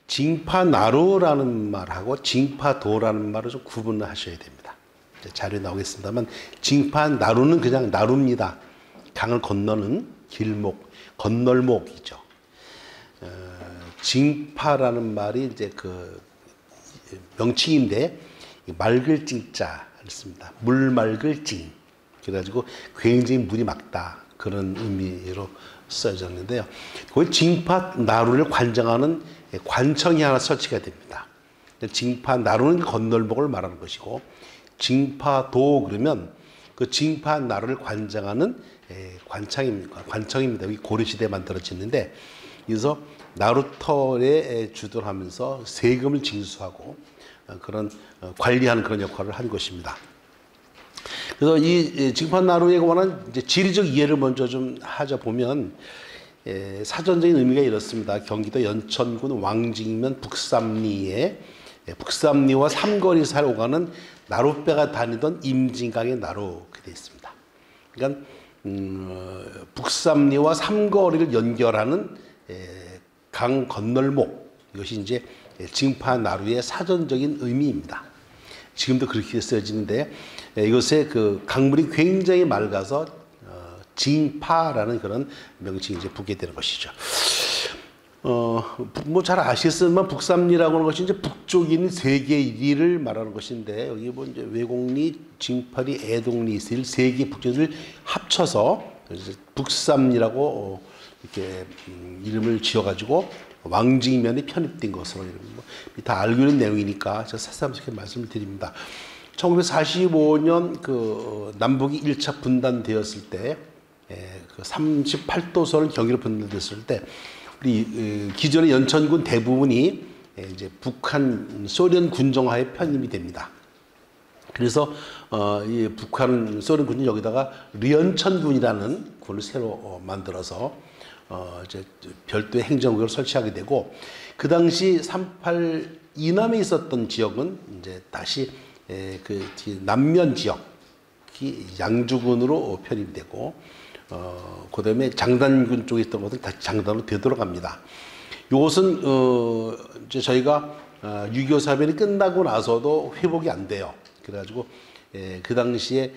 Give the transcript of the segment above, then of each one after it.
징파나루라는 말하고 징파도라는 말을 좀 구분을 하셔야 됩니다. 자료에 나오겠습니다만 징파나루는 그냥 나루입니다. 강을 건너는 길목, 건널목이죠. 징파라는 말이 이제 그 명칭인데 맑을 징자를 씁니다. 물 맑을 징. 그래가지고 굉장히 물이 맑다 그런 의미로 써졌는데요. 그 징파나루를 관장하는 관청이 하나 설치가 됩니다. 징파나루는 건널목을 말하는 것이고 징파도 그러면 그 징파나루를 관장하는 관청입니다. 여기 고려시대에 만들어졌는데 그래서 나루터에 주도를 하면서 세금을 징수하고 그런 관리하는 그런 역할을 한 것입니다. 그래서 이 징파나루에 관한 이제 지리적 이해를 먼저 좀 하자 보면 사전적인 의미가 이렇습니다. 경기도 연천군 왕직면 북삼리에 북삼리와 삼거리 사이를 오가는 나룻배가 다니던 임진강의 나루 그렇게 되어 있습니다. 그러니까 북삼리와 삼거리를 연결하는 강 건널목 이것이 이제 징파나루의 사전적인 의미입니다. 지금도 그렇게 쓰여지는데 이것의 그 강물이 굉장히 맑아서 징파라는 그런 명칭이 이제 붙게 되는 것이죠. 뭐 잘 아시겠지만 북삼리라고 하는 것이 이제 북쪽에 있는 세 개의 리를 말하는 것인데 여기 뭐 이제 외곡리, 징파리, 애동리 세 개의 북쪽을 합쳐서 북삼리라고 이렇게 이름을 지어가지고 왕직면에 편입된 것으로 다 알고 있는 내용이니까 제가 새삼스럽게 말씀을 드립니다. 1945년 그 남북이 1차 분단되었을 때, 그 38도선을 경기로 분단됐을 때, 우리 기존의 연천군 대부분이 이제 북한 소련 군정하에 편입이 됩니다. 그래서 이 북한 소련 군이 여기다가 류연천군이라는 군을 새로 만들어서 이제 별도의 행정국을 설치하게 되고 그 당시 38 이남에 있었던 지역은 이제 다시 그 남면 지역이 양주군으로 편입되고 그다음에 장단군 쪽에 있던 것은 다시 장단으로 되돌아갑니다. 이것은 이제 저희가 6.25 사변이 끝나고 나서도 회복이 안 돼요. 그래가지고 그 당시에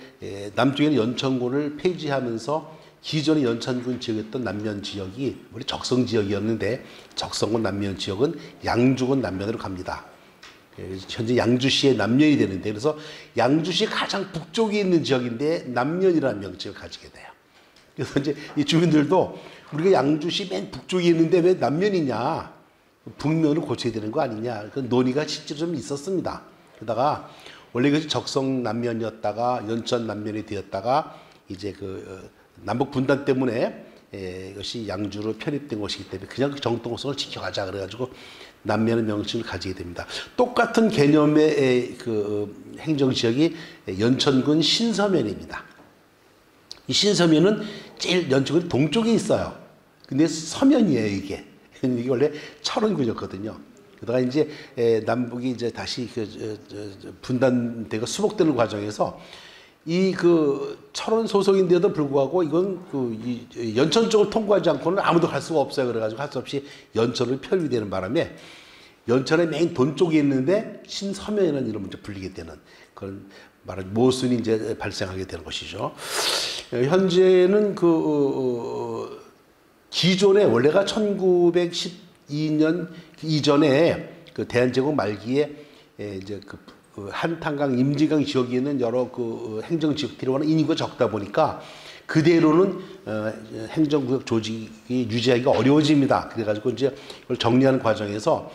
남쪽에는 연천군을 폐지하면서 기존의 연천군 지역이었던 남면 지역이 우리 적성 지역이었는데 적성군 남면 지역은 양주군 남면으로 갑니다. 현재 양주시의 남면이 되는데 그래서 양주시 가장 북쪽에 있는 지역인데 남면이라는 명칭을 가지게 돼요. 그래서 이제 이 주민들도 우리가 양주시 맨 북쪽에 있는데 왜 남면이냐, 북면을 고쳐야 되는 거 아니냐 그 논의가 실제로 좀 있었습니다. 그러다가 원래 이것이 적성 남면이었다가 연천 남면이 되었다가 이제 그 남북 분단 때문에 이것이 양주로 편입된 것이기 때문에 그냥 그 정통성을 지켜가자 그래가지고 남면의 명칭을 가지게 됩니다. 똑같은 개념의 그 행정지역이 연천군 신서면입니다. 이 신서면은 제일 연천군 동쪽에 있어요. 근데 서면이에요 이게. 이게 원래 철원군이었거든요. 그러다가 이제 남북이 이제 다시 그 분단되고 수복되는 과정에서 이 그 철원 소속인데도 불구하고 이건 그 연천 쪽을 통과하지 않고는 아무도 갈 수가 없어요. 그래가지고 할 수 없이 연천을 편입되는 바람에 연천의 맨 돈 쪽에 있는데 신서면이라는 이름을 이제 불리게 되는 그런 말은 모순이 이제 발생하게 되는 것이죠. 현재는 그 기존에 원래가 1912년 이전에 그 대한제국 말기에 이제 그 한탄강, 임진강 지역에 있는 여러 그 행정 지역들이 워낙 인구가 적다 보니까 그대로는 행정구역 조직이 유지하기가 어려워집니다. 그래가지고 이제 이걸 정리하는 과정에서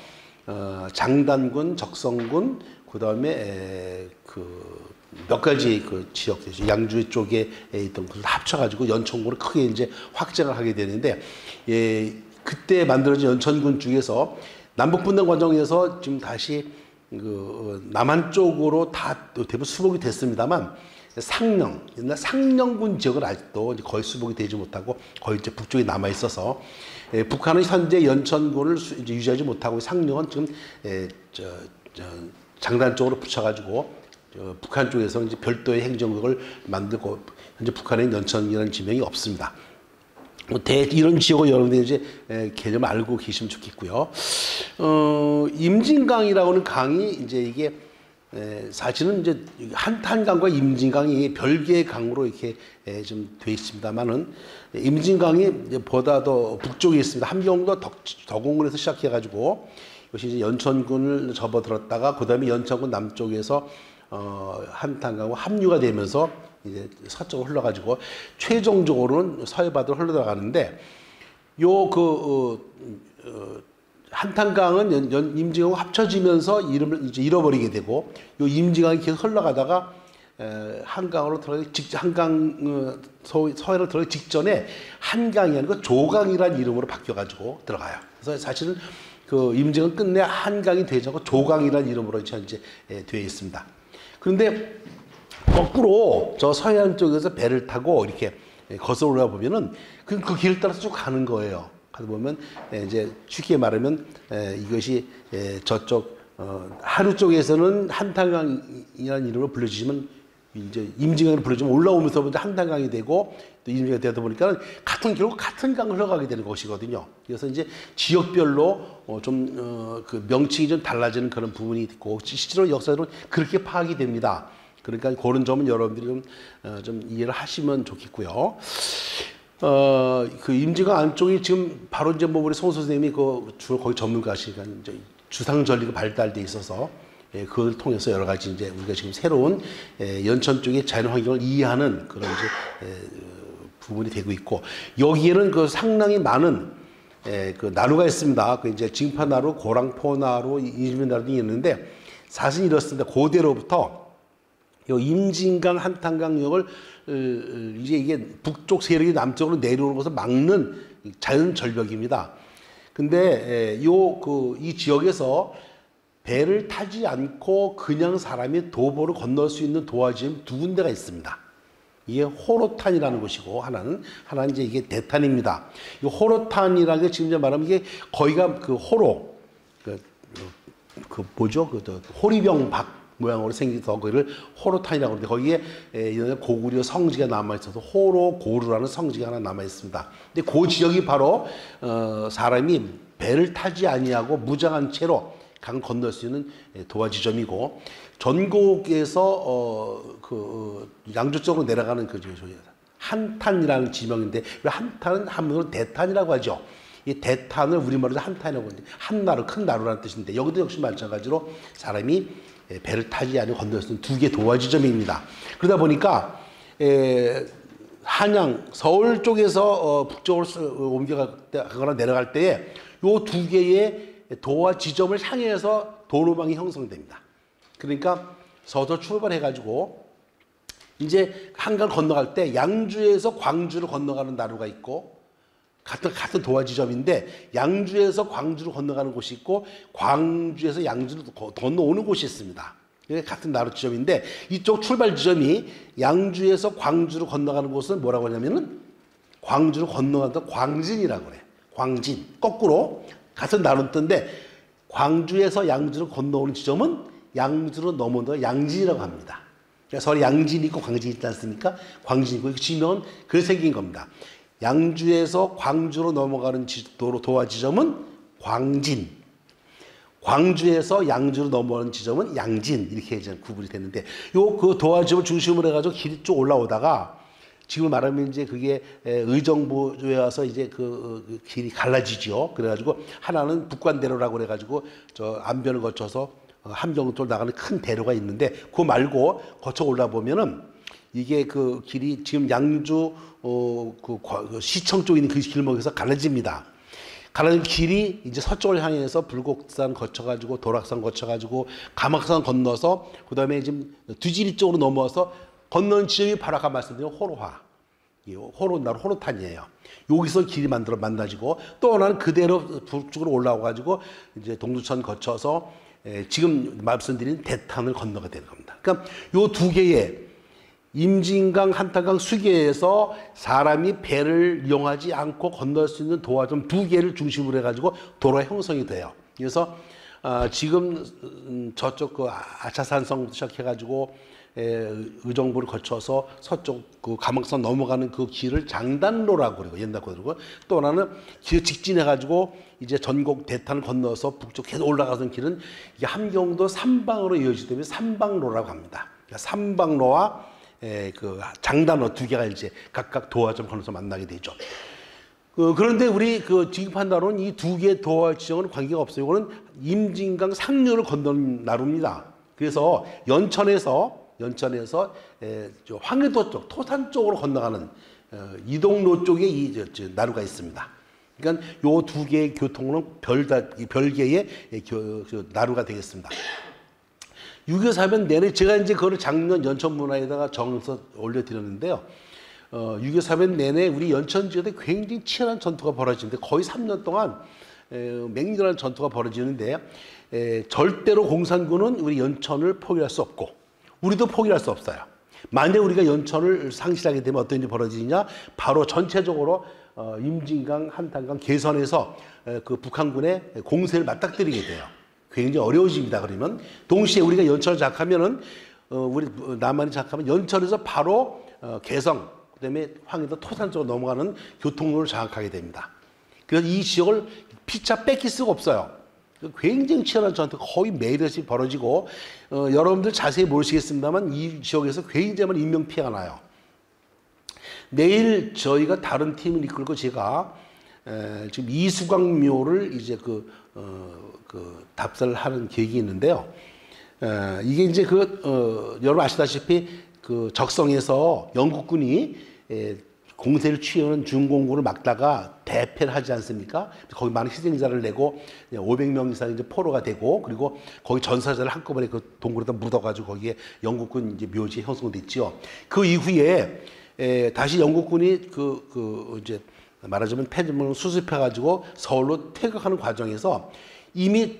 장단군, 적성군, 그 다음에 그 몇 가지 그 지역, 양주 쪽에 있던 것을 합쳐가지고 연천군을 크게 이제 확장을 하게 되는데, 그때 만들어진 연천군 중에서 남북분단 과정에서 지금 다시 그 남한 쪽으로 다 대부분 수복이 됐습니다만 상령, 옛날 상령군 지역은 아직도 거의 수복이 되지 못하고 거의 이제 북쪽에 남아 있어서 북한은 현재 연천군을 이제 유지하지 못하고 상령은 지금 장단 쪽으로 붙여가지고 북한 쪽에서 이제 별도의 행정국을 만들고 현재 북한에 연천이라는 지명이 없습니다. 이런 지역을 여러분들이 이제 개념 알고 계시면 좋겠고요. 임진강이라고는 강이 이제 이게 사실은 이제 한탄강과 임진강이 별개의 강으로 이렇게 좀 돼 있습니다만은 임진강이 보다 더 북쪽에 있습니다. 함경도 덕원군에서 시작해가지고 이것이 이제 연천군을 접어들었다가 그 다음에 연천군 남쪽에서 한탄강과 합류가 되면서 이제 서쪽으로 흘러가지고 최종적으로는 서해바다로 흘러들어가는데 한탄강은 임진강과 합쳐지면서 이름을 이제 잃어버리게 되고 요 임진강이 계속 흘러가다가 한강으로 들어가기 서해로 들어가기 직전에 한강이 아니고 조강이라는 이름으로 바뀌어가지고 들어가요. 그래서 사실은 그 임진강 끝내 한강이 되지 않고 조강이라는 이름으로 이제 되어 있습니다. 그런데 거꾸로 저 서해안 쪽에서 배를 타고 이렇게 거슬러 올라가 보면은 그 길을 따라서 쭉 가는 거예요. 가다 보면 이제 쉽게 말하면 이것이 저쪽 하류 쪽에서는 한탄강이라는 이름으로 불려지지만 이제 임진강으로 불려지면 올라오면서 한탄강이 되고 또 임진강이 되다 보니까 결국 같은 강을 흘러가게 되는 것이거든요. 그래서 이제 지역별로 그 명칭이 좀 달라지는 그런 부분이 있고 실제로 역사적으로 그렇게 파악이 됩니다. 그러니까 그런 점은 여러분들이 좀 이해를 하시면 좋겠고요. 그 임진강 안쪽이 지금 바로 이제 뭐 우리 송 선생님이 주로 거기 전문가시니까 이제 주상 전리가 발달돼 있어서 그걸 통해서 여러 가지 이제 우리가 지금 새로운 연천 쪽의 자연 환경을 이해하는 그런 이제 부분이 되고 있고 여기에는 그 상당히 많은 그 나루가 있습니다. 그 이제 징파나루, 고랑포나루, 이주민나루 등이 있는데 사실 이렇습니다. 고대로부터 요 임진강 한탄강역을 이제 이게 북쪽 세력이 남쪽으로 내려오는 것을 막는 자연 절벽입니다. 근데 이 지역에서 배를 타지 않고 그냥 사람이 도보를 건널 수 있는 도화지점 두 군데가 있습니다. 이게 호로탄이라는 곳이고 하나는 이제 이게 대탄입니다. 이 호로탄이라는 게 지금 말하면 이게 거기가 그 호로 뭐죠? 호리병 박 모양으로 생겨서 거기를 호로탄이라고 하는데 거기에 고구려 성지가 남아 있어서 호로고루라는 성지가 하나 남아 있습니다. 근데 그 지역이 바로 사람이 배를 타지 아니하고 무장한 채로 강 건널 수 있는 도화 지점이고 전국에서 양주 쪽으로 내려가는 그 한탄이라는 지명인데 한탄은 한문으로 대탄이라고 하죠. 이 대탄을 우리말로 한탄이라고 하는데 한나루, 큰 나루라는 뜻인데 여기도 역시 마찬가지로 사람이 배를 타지 않고 건널 수 있는 두 개 도화 지점입니다. 그러다 보니까 한양, 서울 쪽에서 북쪽으로 옮겨가거나 내려갈 때에 요 두 개의 도화 지점을 향해서 도로망이 형성됩니다. 그러니까 서서 출발해가지고 이제 한강 건너갈 때 양주에서 광주를 건너가는 나루가 있고 같은 도화 지점인데 양주에서 광주를 건너가는 곳이 있고 광주에서 양주를 건너오는 곳이 있습니다. 같은 나루 지점인데 이쪽 출발 지점이 양주에서 광주를 건너가는 곳은 뭐라고 하냐면은 광주를 건너가는 광진이라고 그래요. 광진. 거꾸로 같은 나루인데 광주에서 양주를 건너오는 지점은 양주로 넘어오는 양진이라고 합니다. 그러니까 서울에 양진이 있고 광진이 있지 않습니까? 광진이 있고 지명은 그래서 생긴 겁니다. 양주에서 광주로 넘어가는 도화 지점은 광진, 광주에서 양주로 넘어가는 지점은 양진 이렇게 이제 구분이 됐는데 그 도화 지점을 중심으로 해가지고 길이 쭉 올라오다가 지금 말하면 이제 그게 의정부에 와서 이제 그 길이 갈라지죠. 그래가지고 하나는 북관대로라고 그래가지고 저 안변을 거쳐서 함경 쪽으로 나가는 큰 대로가 있는데 그거 말고 거쳐 올라 보면은 이게 그 길이 지금 양주 시청 쪽에 있는 그 길목에서 갈라집니다. 갈라진 길이 이제 서쪽을 향해서 불곡산 거쳐가지고 도락산 거쳐가지고 가막산 건너서 그 다음에 지금 뒤지리 쪽으로 넘어와서 건너는 지점이 바로 아까 말씀드린 호로화, 호로나루 호로탄이에요. 여기서 길이 만나지고 또 하나는 그대로 북쪽으로 올라와가지고 이제 동두천 거쳐서 지금 말씀드린 대탄을 건너가 되는 겁니다. 그러니까 요 두 개의 임진강, 한탄강 수계에서 사람이 배를 이용하지 않고 건널 수 있는 도화점 두 개를 중심으로 해가지고 도로가 형성이 돼요. 그래서 지금 저쪽 그 아차산성부터 시작해가지고 의정부를 거쳐서 서쪽 그 감옥선 넘어가는 그 길을 장단로라고 그러고 옛날 거 그러고 또 하나는 길 직진해 가지고 이제 전곡 대탄을 건너서 북쪽 계속 올라가던 길은 이게 함경도 삼방으로 이어지기 때문에 삼방로라고 합니다. 그러니까 삼방로와 그 장단로 두 개가 이제 각각 도화점 건너서 만나게 되죠. 그런데 우리 그 진급한 나루는 이 두 개의 도화 지정은 관계가 없어요. 이거는 임진강 상류를 건너는 나루입니다. 그래서 연천에서 황해도 쪽, 토산 쪽으로 건너가는 이동로 쪽에 이 나루가 있습니다. 그러니까 요 두 개의 교통로는 별개의 나루가 되겠습니다. 6.25 사변 내내 제가 이제 그거를 작년 연천문화에다가 정서 올려드렸는데요. 6.25 사변 내내 우리 연천 지역에 굉장히 치열한 전투가 벌어지는데 거의 3년 동안 맹렬한 전투가 벌어지는데 절대로 공산군은 우리 연천을 포기할 수 없고 우리도 포기할 수 없어요. 만약 우리가 연천을 상실하게 되면 어떤 일이 벌어지냐? 바로 전체적으로 임진강, 한탄강 개선에서 그 북한군의 공세를 맞닥뜨리게 돼요. 굉장히 어려워집니다. 그러면 동시에 우리가 연천을 장악하면은 우리 남한이 장악하면 연천에서 바로 개성, 그다음에 황해도 토산 쪽으로 넘어가는 교통로를 장악하게 됩니다. 그래서 이 지역을 피차 뺏길 수가 없어요. 굉장히 치열한 전투가 거의 매일같이 벌어지고 여러분들 자세히 모르시겠습니다만 이 지역에서 굉장히 많은 인명피해가 나요. 내일 저희가 다른 팀을 이끌고 제가 지금 이수광묘를 이제 답사를 하는 계획이 있는데요. 이게 이제 여러분 아시다시피 그 적성에서 영국군이 공세를 취하는 중공군을 막다가 대패를 하지 않습니까? 거기 많은 희생자를 내고 500명 이상 이제 포로가 되고 그리고 거기 전사자를 한꺼번에 그 동굴에다 묻어가지고 거기에 영국군 이제 묘지 형성됐지요. 그 이후에 다시 영국군이 이제 말하자면 패전을 수습해가지고 서울로 퇴각하는 과정에서 이미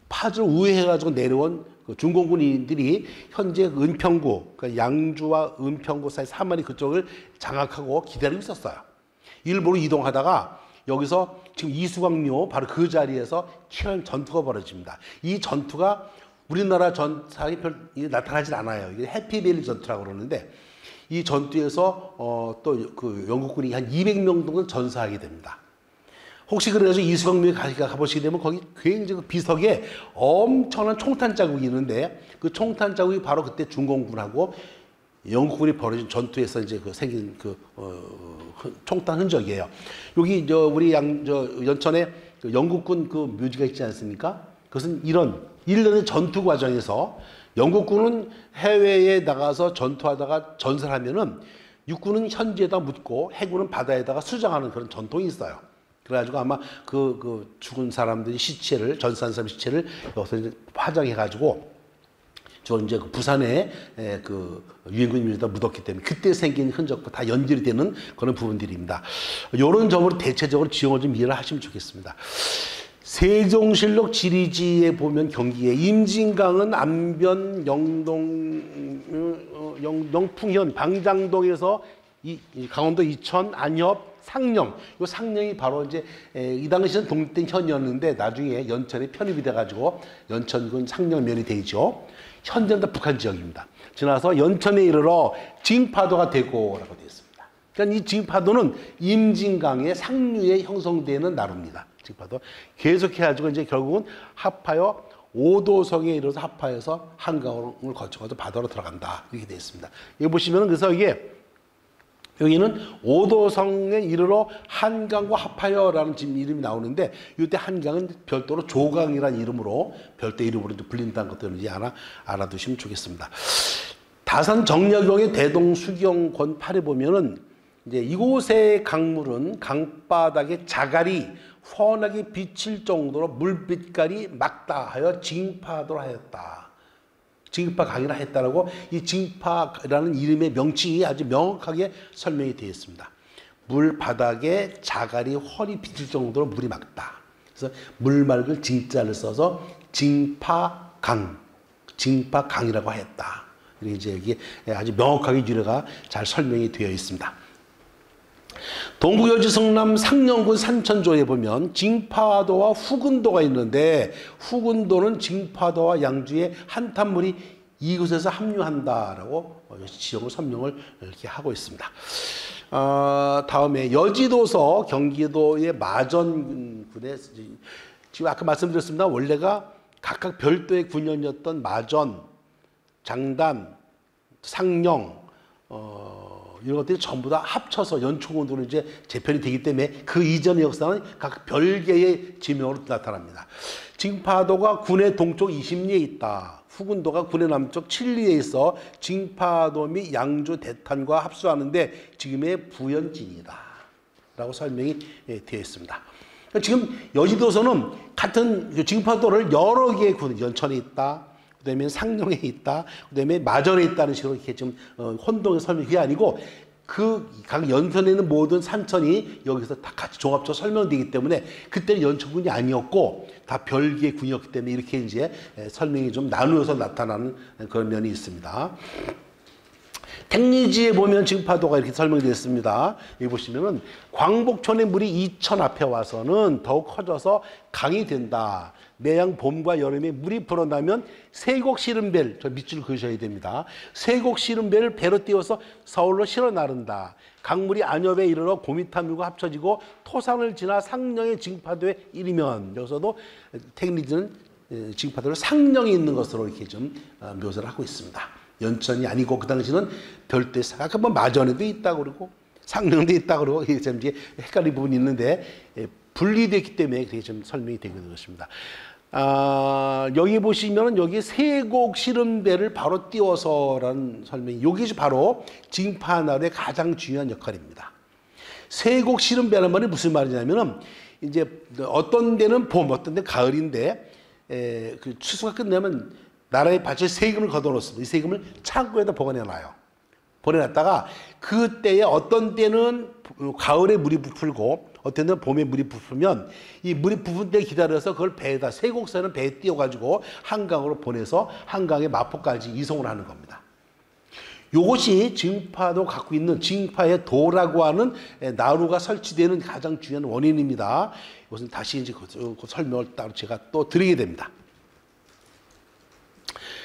파주를 우회해가지고 내려온 그 중공군인들이 현재 은평구, 그러니까 양주와 은평구 사이 사마리 그쪽을 장악하고 기다리고 있었어요. 일부러 이동하다가 여기서 지금 이수광묘 바로 그 자리에서 치열한 전투가 벌어집니다. 이 전투가 우리나라 전사에 별 나타나질 않아요. 이게 해피밸리 전투라고 그러는데 이 전투에서 또 그 영국군이 한 200명 정도 전사하게 됩니다. 혹시 그래서 이수광묘에 가보시게 되면 거기 굉장히 비석에 엄청난 총탄 자국이 있는데 그 총탄 자국이 바로 그때 중공군하고 영국군이 벌어진 전투에서 이제 생긴 총탄 흔적이에요. 여기 우리 연천에 영국군 그 묘지가 있지 않습니까? 그것은 이런 일련의 전투 과정에서 영국군은 해외에 나가서 전투하다가 전사를 하면은 육군은 현지에다 묻고 해군은 바다에다가 수정하는 그런 전통이 있어요. 그래가지고 아마 그 죽은 사람들이 시체를, 전사한 사람 시체를 여기서 이제 화장해가지고 저 이제 그 부산에 그 유엔군 묘지에다 묻었기 때문에 그때 생긴 흔적과 다 연결이 되는 그런 부분들입니다. 이런 점으로 대체적으로 지형을 좀 이해를 하시면 좋겠습니다. 세종실록 지리지에 보면 경기에 임진강은 안변, 영동풍현, 방장동에서 강원도 이천, 안협, 상령. 이 상령이 바로 이제 이 당시는 동땡현이었는데 나중에 연천에 편입이 돼가지고 연천군 상령면이 되죠. 현재는 다 북한 지역입니다. 지나서 연천에 이르러 징파도가 되고라고 되어 있습니다. 그러니까 이 징파도는 임진강의 상류에 형성되는 나루입니다. 징파도 계속해가지고 이제 결국은 합하여 오도성에 이르러서 합하여서 한강을 거쳐가지고 바다로 들어간다 이렇게 되어 있습니다. 여기 보시면은 그래서 이게 여기는 오도성에 이르러 한강과 합하여라는 지금 이름이 나오는데 이때 한강은 별도로 조강이라는 이름으로 별도 이름으로 불린다는 것들을 이제 알아두시면 좋겠습니다. 다산 정약용의 대동수경권 8에 보면은 이제 이곳의 강물은 강바닥에 자갈이 훤하게 비칠 정도로 물빛깔이 맑다 하여 징파도라 하였다. 징파강이라 했다라고 이 징파라는 이름의 명칭이 아주 명확하게 설명이 되어 있습니다. 물 바닥에 자갈이 훤히 비칠 정도로 물이 맑다. 그래서 물 맑을 징자를 써서 징파강, 징파강이라고 했다. 이제 여기 아주 명확하게 유래가 잘 설명이 되어 있습니다. 동구여주 성남 상령군 산천조에 보면 징파도와 후군도가 있는데 후군도는 징파도와 양주의 한탄물이 이곳에서 합류한다라고 지역을 설명을 이렇게 하고 있습니다. 다음에 여지도서 경기도의 마전군에 지금 아까 말씀드렸습니다. 원래가 각각 별도의 군현이었던 마전, 장단, 상령 이런 것들이 전부 다 합쳐서 연초군으로 이제 재편이 되기 때문에 그 이전의 역사는 각 별개의 지명으로 나타납니다. 징파도가 군의 동쪽 20리에 있다. 후군도가 군의 남쪽 7리에 있어 징파도 및 양주 대탄과 합수하는데 지금의 부연진이다 라고 설명이 되어 있습니다. 지금 여지도서는 같은 징파도를 여러 개의 군, 연천에 있다, 그 다음에 상령에 있다, 그 다음에 마전에 있다는 식으로 이렇게 좀 혼동의 설명이 아니고 그 각 연천에 있는 모든 산천이 여기서 다 같이 종합적으로 설명되기 때문에 그때는 연천군이 아니었고 다 별개의 군이었기 때문에 이렇게 이제 설명이 좀 나누어서 나타나는 그런 면이 있습니다. 택리지에 보면 징파도가 이렇게 설명되어 있습니다. 여기 보시면은 광복천의 물이 이천 앞에 와서는 더욱 커져서 강이 된다. 매양 봄과 여름에 물이 불어나면 세곡 시름배를, 저 밑줄 그으셔야 됩니다. 세곡 시름배를 배로 띄워서 서울로 실어 나른다. 강물이 안엽에 이르러 고미탐유가 합쳐지고 토산을 지나 상령의 징파도에 이르면, 여기서도 택리지는 징파도를 상령에 있는 것으로 이렇게 좀 묘사를 하고 있습니다. 연천이 아니고 그 당시는 별도의 아까 뭐 마전에도 있다고 그러고 상령도 있다고 그러고 이제 헷갈리는 부분이 있는데 분리됐기 때문에 그게 좀 설명이 되게 된 것입니다. 여기 보시면은 여기 세곡 시름배를 바로 띄워서라는 설명이 여기 바로 징파나루의 가장 중요한 역할입니다. 세곡 시름배라는 말이 무슨 말이냐면은 이제 어떤 데는 봄, 어떤 데는 가을인데 그 추수가 끝나면 나라에 바칠 세금을 걷어놓습니다. 이 세금을 창고에다 보관해놔요. 보내놨다가 그때에 어떤 때는 가을에 물이 부풀고 어떤 때는 봄에 물이 부풀면 이 물이 부풀 때 기다려서 그걸 배에다 세곡선을 배에 띄워가지고 한강으로 보내서 한강의 마포까지 이송을 하는 겁니다. 이것이 징파도 갖고 있는 징파의 도라고 하는 나루가 설치되는 가장 중요한 원인입니다. 이것은 다시 이제 그 설명을 따로 제가 또 드리게 됩니다.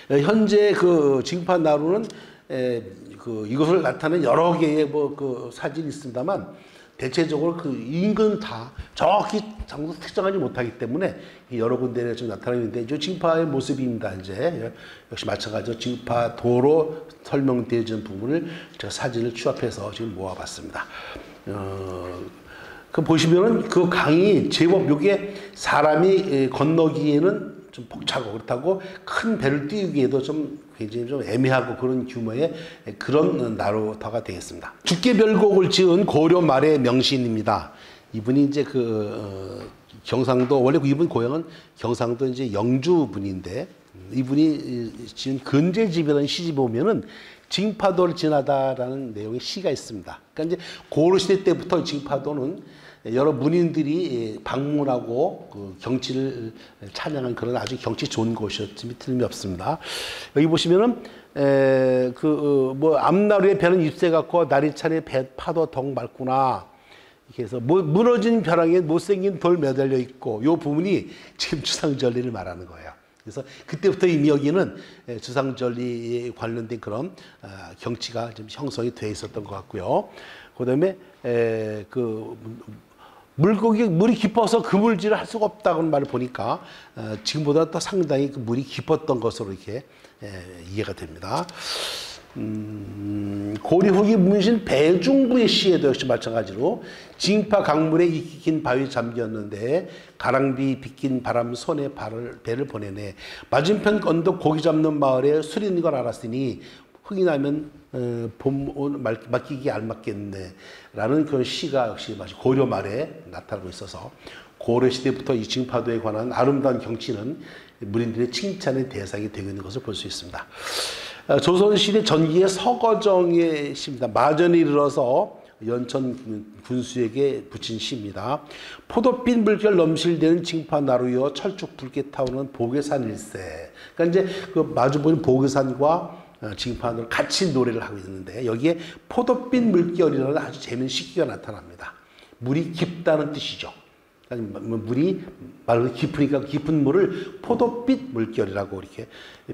현재 그 징파 나루는 이것을 나타내는 여러 개의 그 사진이 있습니다만 대체적으로 그 인근 다 정확히 장소 특정하지 못하기 때문에 여러 군데에 좀 나타나는데 이 징파의 모습입니다. 이제 역시 마찬가지로 징파 도로 설명되어진 부분을 제가 사진을 취합해서 지금 모아봤습니다. 그 보시면은 그 강이 제법 요게 사람이 건너기에는 좀 벅차고 그렇다고 큰 배를 띄우기에도 좀 굉장히 좀 애매하고 그런 규모의 그런 나루터가 되겠습니다. 죽계별곡을 지은 고려 말의 명신입니다. 이분이 이제 경상도 원래 이분 고향은 경상도 이제 영주 분인데 이분이 지은 근제집이라는 시집 보면은 징파도를 지나다라는 내용의 시가 있습니다. 그러니까 이제 고려 시대 때부터 징파도는 여러 문인들이 방문하고 그 경치를 찬양한 그런 아주 경치 좋은 곳이었음이 틀림이 없습니다. 여기 보시면은 뭐 앞나루에 배는 잎새 같고 나리찬에 배 파도 덩 맑구나. 이렇게 해서 무너진 벼랑에 못생긴 돌 매달려 있고 이 부분이 지금 주상절리를 말하는 거예요. 그래서 그때부터 이미 여기는 주상절리에 관련된 그런 경치가 좀 형성이 돼 있었던 것 같고요. 그다음에 물이 깊어서 그물질을 할 수가 없다는 말을 보니까 지금보다 또 상당히 그 물이 깊었던 것으로 이렇게 이해가 됩니다. 고려 후기 문신 배중구의 시에도 역시 마찬가지로 징파 강물에 익힌 바위 잠겼는데 가랑비 빗긴 바람 손에 배를 보내네. 맞은편 언덕 고기 잡는 마을에 술이 있는 걸 알았으니 흙이 나면 봄 맡기기 알맞겠네 라는 그런 시가 역시 마치 고려 말에 나타나고 있어서 고려 시대부터 이 징파도에 관한 아름다운 경치는 문인들의 칭찬의 대상이 되고 있는 것을 볼 수 있습니다. 조선시대 전기의 서거정의 시입니다. 마전에 이르러서 연천 군수에게 붙인 시입니다. 포도빛 물결 넘실대는 징파나루여 철쭉 붉게 타오르는 보괴산일세. 그러니까 이제 그 마주 보이는 보괴산과 징파나루 같이 노래를 하고 있는데 여기에 포도빛 물결이라는 아주 재미있는 시기가 나타납니다. 물이 깊다는 뜻이죠. 그러니까 물이 맑고 깊으니까 깊은 물을 포도빛 물결이라고 이렇게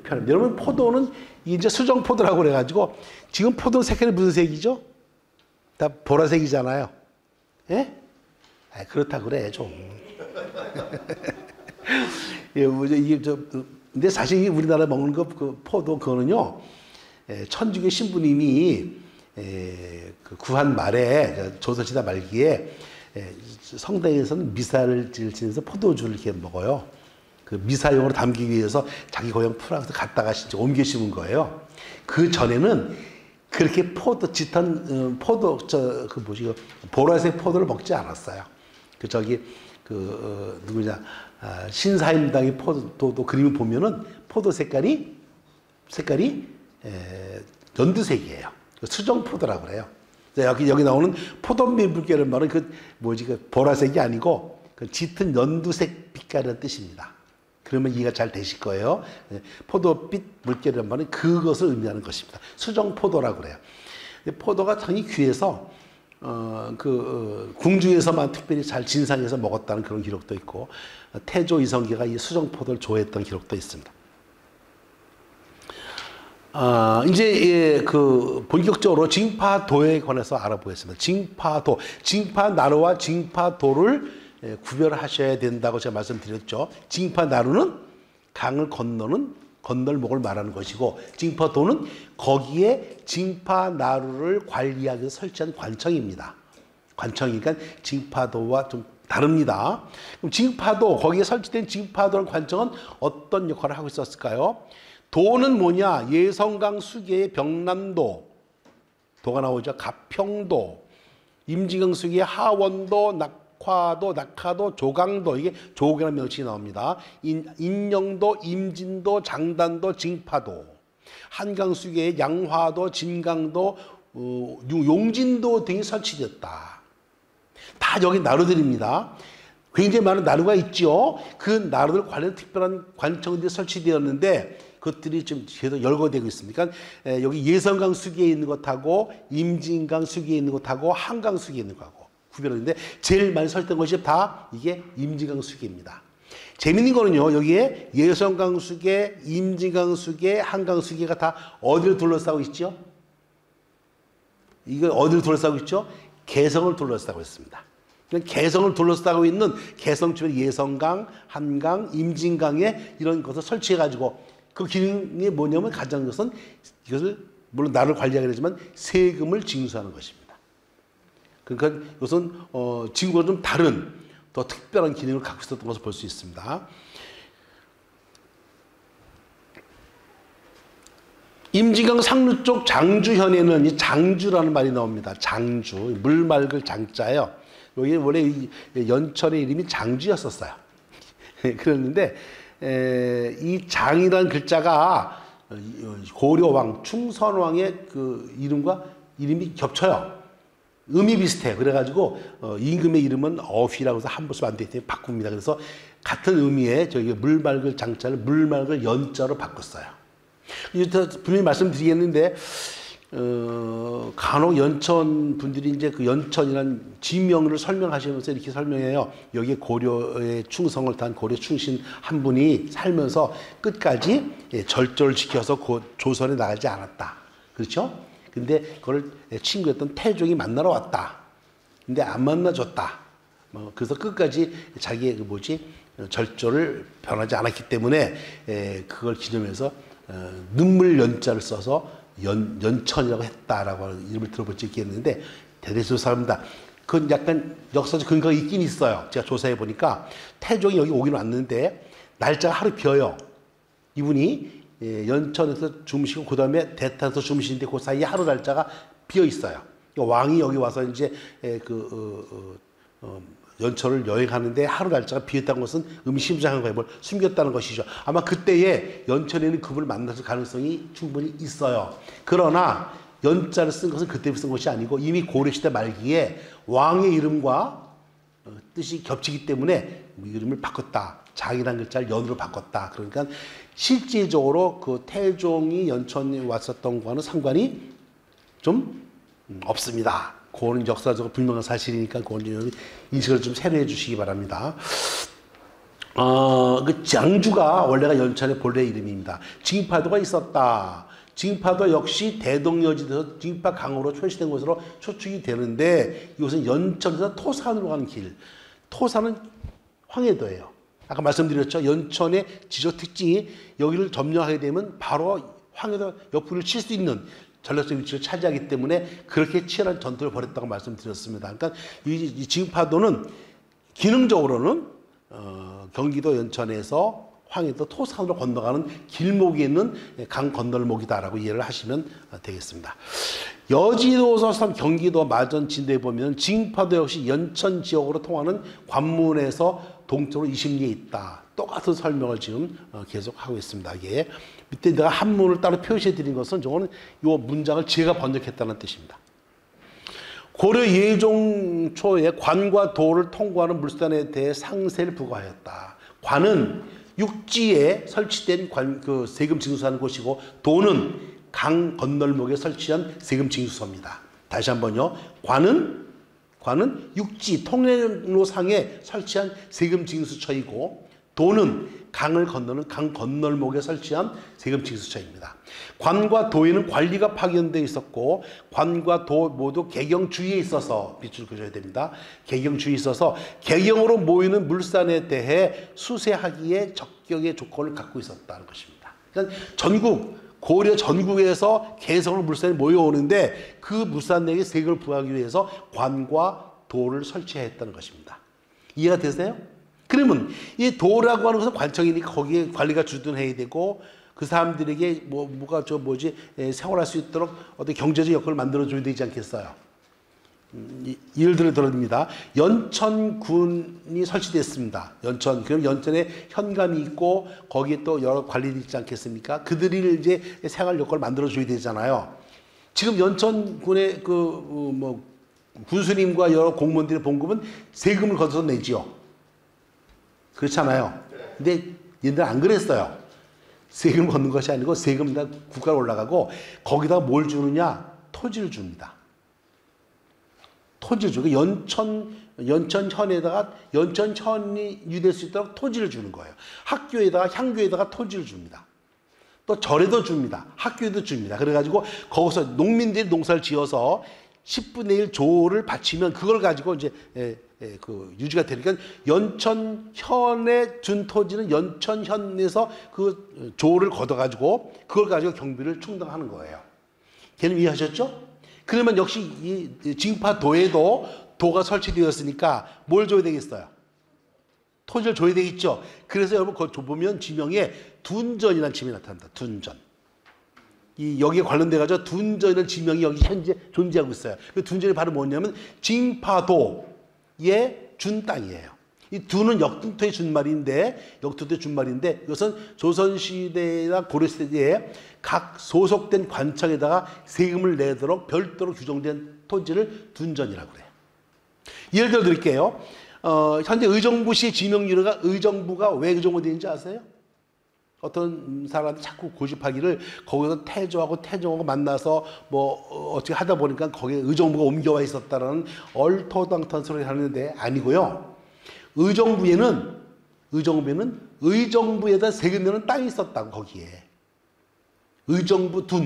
표현합니다. 여러분 포도는 이제 수정포도라고 그래가지고 지금 포도 색깔이 무슨 색이죠? 다 보라색이잖아요. 예? 아, 그렇다 그래 좀. 예, 이게 근데 사실 우리나라 먹는 그 포도 그거는요. 천주교 신부님이 그 구한 말에 조선시대 말기에 성당에서는 미사를 지내면서 포도주를 이렇게 먹어요. 그 미사용으로 담기 위해서 자기 고향 프랑스 갔다가 진짜 옮겨 심은 거예요. 그 전에는 그렇게 포도 짙은 포도 그 뭐지 보라색 포도를 먹지 않았어요. 그 저기 누구냐 신사임당의 포도도 그림을 보면은 포도 색깔이 연두색이에요. 수정 포도라고 그래요. 여기 나오는 포도빛 물결이라는 말은 그 보라색이 아니고 그 짙은 연두색 빛깔이라는 뜻입니다. 그러면 이해가 잘 되실 거예요. 포도빛 물결이라는 말은 그것을 의미하는 것입니다. 수정 포도라고 그래요. 포도가 상당히 귀해서 궁중에서만 특별히 잘 진상해서 먹었다는 그런 기록도 있고 태조 이성계가 이 수정 포도를 좋아했던 기록도 있습니다. 이제 본격적으로 징파도에 관해서 알아보겠습니다. 징파도, 징파나루와 징파도를 구별하셔야 된다고 제가 말씀드렸죠. 징파나루는 강을 건널 목을 말하는 것이고 징파도는 거기에 징파나루를 관리하기 위해서 설치한 관청입니다. 관청이니까 징파도와 좀 다릅니다. 그럼 징파도, 거기에 설치된 징파도라는 관청은 어떤 역할을 하고 있었을까요? 도는 뭐냐? 예성강 수계의 병남도, 도가 나오죠. 가평도, 임진강 수계의 하원도, 낙화도, 낙하도, 조강도, 이게 조강이라는 명칭이 나옵니다. 인영도, 임진도, 장단도, 징파도, 한강 수계의 양화도, 진강도, 용진도 등이 설치되었다. 다 여기 나루들입니다. 굉장히 많은 나루가 있죠. 그 나루들 관련 특별한 관청들이 설치되었는데 그것들이 지금 계속 열거되고 있습니다. 그러니까 여기 예성강 수기에 있는 것하고 임진강 수기에 있는 것하고 한강 수기에 있는 것하고 구별하는데 제일 많이 설치된 것이 다 이게 임진강 수기입니다. 재밌는 거는요. 여기에 예성강 수계, 임진강 수계, 한강 수계가 다 어디를 둘러싸고 있죠? 이거 어디를 둘러싸고 있죠? 개성을 둘러싸고 있습니다. 개성을 둘러싸고 있는 개성 주변 예성강, 한강, 임진강에 이런 것을 설치해가지고 그 기능이 뭐냐면 가장 것은 이것을 물론 나를 관리하게 되지만 세금을 징수하는 것입니다. 그러니까 이것은 지금과 좀 다른 더 특별한 기능을 갖고 있었던 것을 볼 수 있습니다. 임진강 상류 쪽 장주현에는 이 장주라는 말이 나옵니다. 장주, 물 맑을 장자예요. 여기 원래 연천의 이름이 장주였었어요. 그랬는데 이 장이라는 글자가 고려왕, 충선왕의 그 이름이 겹쳐요. 음이 비슷해요. 그래가지고 임금의 이름은 어휘라고 해서 함부로 쓰면 안 되기 때문에 바꿉니다. 그래서 같은 의미의 저기 물 맑을 장자를 물 맑을 연자로 바꿨어요. 분명히 말씀드리겠는데 간혹 연천 분들이 이제 그 연천이라는 지명을 설명하시면서 이렇게 설명해요. 여기에 고려의 충성을 다한 고려 충신 한 분이 살면서 끝까지 절조를 지켜서 조선에 나가지 않았다. 그렇죠? 근데 그걸 친구였던 태종이 만나러 왔다. 근데 안 만나줬다. 그래서 끝까지 자기의 절조를 변하지 않았기 때문에 그걸 기념해서 눈물 연자를 써서 연천이라고 했다라고 하는 이름을 들어볼 수 있겠는데 대대조사합니다. 그건 약간 역사적 근거가 있긴 있어요. 제가 조사해 보니까 태종이 여기 오긴 왔는데 날짜가 하루 비어요. 이분이 연천에서 주무시고 그 다음에 대탄에서 주무시는데 그 사이에 하루 날짜가 비어 있어요. 왕이 여기 와서 이제 연천을 여행하는데 하루 날짜가 비었다는 것은 의미심장한 거예요. 뭘 숨겼다는 것이죠. 아마 그때에 연천에는 그분을 만났을 가능성이 충분히 있어요. 그러나 연자를 쓴 것은 그때 쓴 것이 아니고 이미 고려시대 말기에 왕의 이름과 뜻이 겹치기 때문에 이름을 바꿨다. 장이라는 글자를 연으로 바꿨다. 그러니까 실질적으로 그 태종이 연천에 왔었던 거와는 상관이 좀 없습니다. 그거는 역사적으로 분명한 사실이니까 그거는 인식을 좀 세뇌해 주시기 바랍니다. 그 장주가 원래가 연천의 본래 이름입니다. 징파도가 있었다. 징파도 역시 대동여지에서 징파 강으로 표시된 것으로 추측이 되는데 이것은 연천에서 토산으로 가는 길. 토산은 황해도예요. 아까 말씀드렸죠. 연천의 지적 특징이 여기를 점령하게 되면 바로 황해도 옆구리를 칠 수 있는 전략적 위치를 차지하기 때문에 그렇게 치열한 전투를 벌였다고 말씀드렸습니다. 그러니까 이 징파도는 기능적으로는 경기도 연천에서 황해도 토산으로 건너가는 길목에 있는 강 건널목이다라고 이해를 하시면 되겠습니다. 여지도서 경기도 마전 진도에 보면 징파도 역시 연천 지역으로 통하는 관문에서 동쪽으로 20리에 있다. 똑같은 설명을 지금 계속 하고 있습니다. 이게 밑에 내가 한문을 따로 표시해 드린 것은 저거는 이 문장을 제가 번역했다는 뜻입니다. 고려 예종 초에 관과 도를 통과하는 물산에 대해 상세를 부과하였다. 관은 육지에 설치된 그 세금 징수하는 곳이고 도는 강 건널목에 설치한 세금 징수소입니다. 다시 한번요. 관은 육지 통행로상에 설치한 세금 징수처이고 도는 강을 건너는 강 건널목에 설치한 세금 징수처입니다. 관과 도에는 관리가 파견되어 있었고 관과 도 모두 개경주의에 있어서 밑줄 그려야 됩니다. 개경주의에 있어서 개경으로 모이는 물산에 대해 수세하기에 적격의 조건을 갖고 있었다는 것입니다. 그러니까 고려 전국에서 개성으로 물산이 모여오는데 그 물산 내에 세금을 부과하기 위해서 관과 도를 설치했다는 것입니다. 이해가 되세요? 그러면 이 도라고 하는 것은 관청이니까 거기에 관리가 주둔해야 되고 그 사람들에게 생활할 수 있도록 어떤 경제적 여건을 만들어줘야 되지 않겠어요? 예를 들어드립니다. 연천군이 설치됐습니다. 그럼 연천에 현감이 있고 거기에 또 여러 관리들이 있지 않겠습니까? 그들이 이제 생활 여건을 만들어줘야 되잖아요. 지금 연천군의 군수님과 여러 공무원들의 봉급은 세금을 걷어서 내지요. 그렇잖아요. 근데 얘들은 안 그랬어요. 세금을 걷는 것이 아니고 세금 다 국가로 올라가고 거기다가 뭘 주느냐? 토지를 줍니다. 토지를 주고 연천현에다가 연천현이 유지될 수 있도록 토지를 주는 거예요. 학교에다가 향교에다가 토지를 줍니다. 또 절에도 줍니다. 학교에도 줍니다. 그래가지고 거기서 농민들이 농사를 지어서 10분의 1 조를 바치면 그걸 가지고 이제 유지가 되니까 연천현에 준 토지는 연천현에서 그 조를 걷어가지고 그걸 가지고 경비를 충당하는 거예요. 걔는 이해하셨죠? 그러면 역시 이 징파도에도 도가 설치되었으니까 뭘 줘야 되겠어요? 토지를 줘야 되겠죠. 그래서 여러분 그거 보면 지명에 둔전이라는 지명이 나타납니다. 둔전. 여기에 관련돼 가지고 둔전이라는 지명이 여기 현재 존재하고 있어요. 그 둔전이 바로 뭐냐면 징파도의 준 땅이에요. 이 둔은 역등토의 준말인데 이것은 조선시대나 고려시대에 각 소속된 관청에다가 세금을 내도록 별도로 규정된 토지를 둔전이라고 그래요. 예를 들어 드릴게요. 현재 의정부시 지명유래가 의정부가 왜 의정부 되는지 아세요? 어떤 사람이 자꾸 고집하기를 거기서 태조하고 만나서 어떻게 하다 보니까 거기에 의정부가 옮겨와 있었다라는 얼토당토한 소리를 하는데 아니고요. 의정부에는 의정부에다 세금 내는 땅이 있었다고 거기에. 의정부에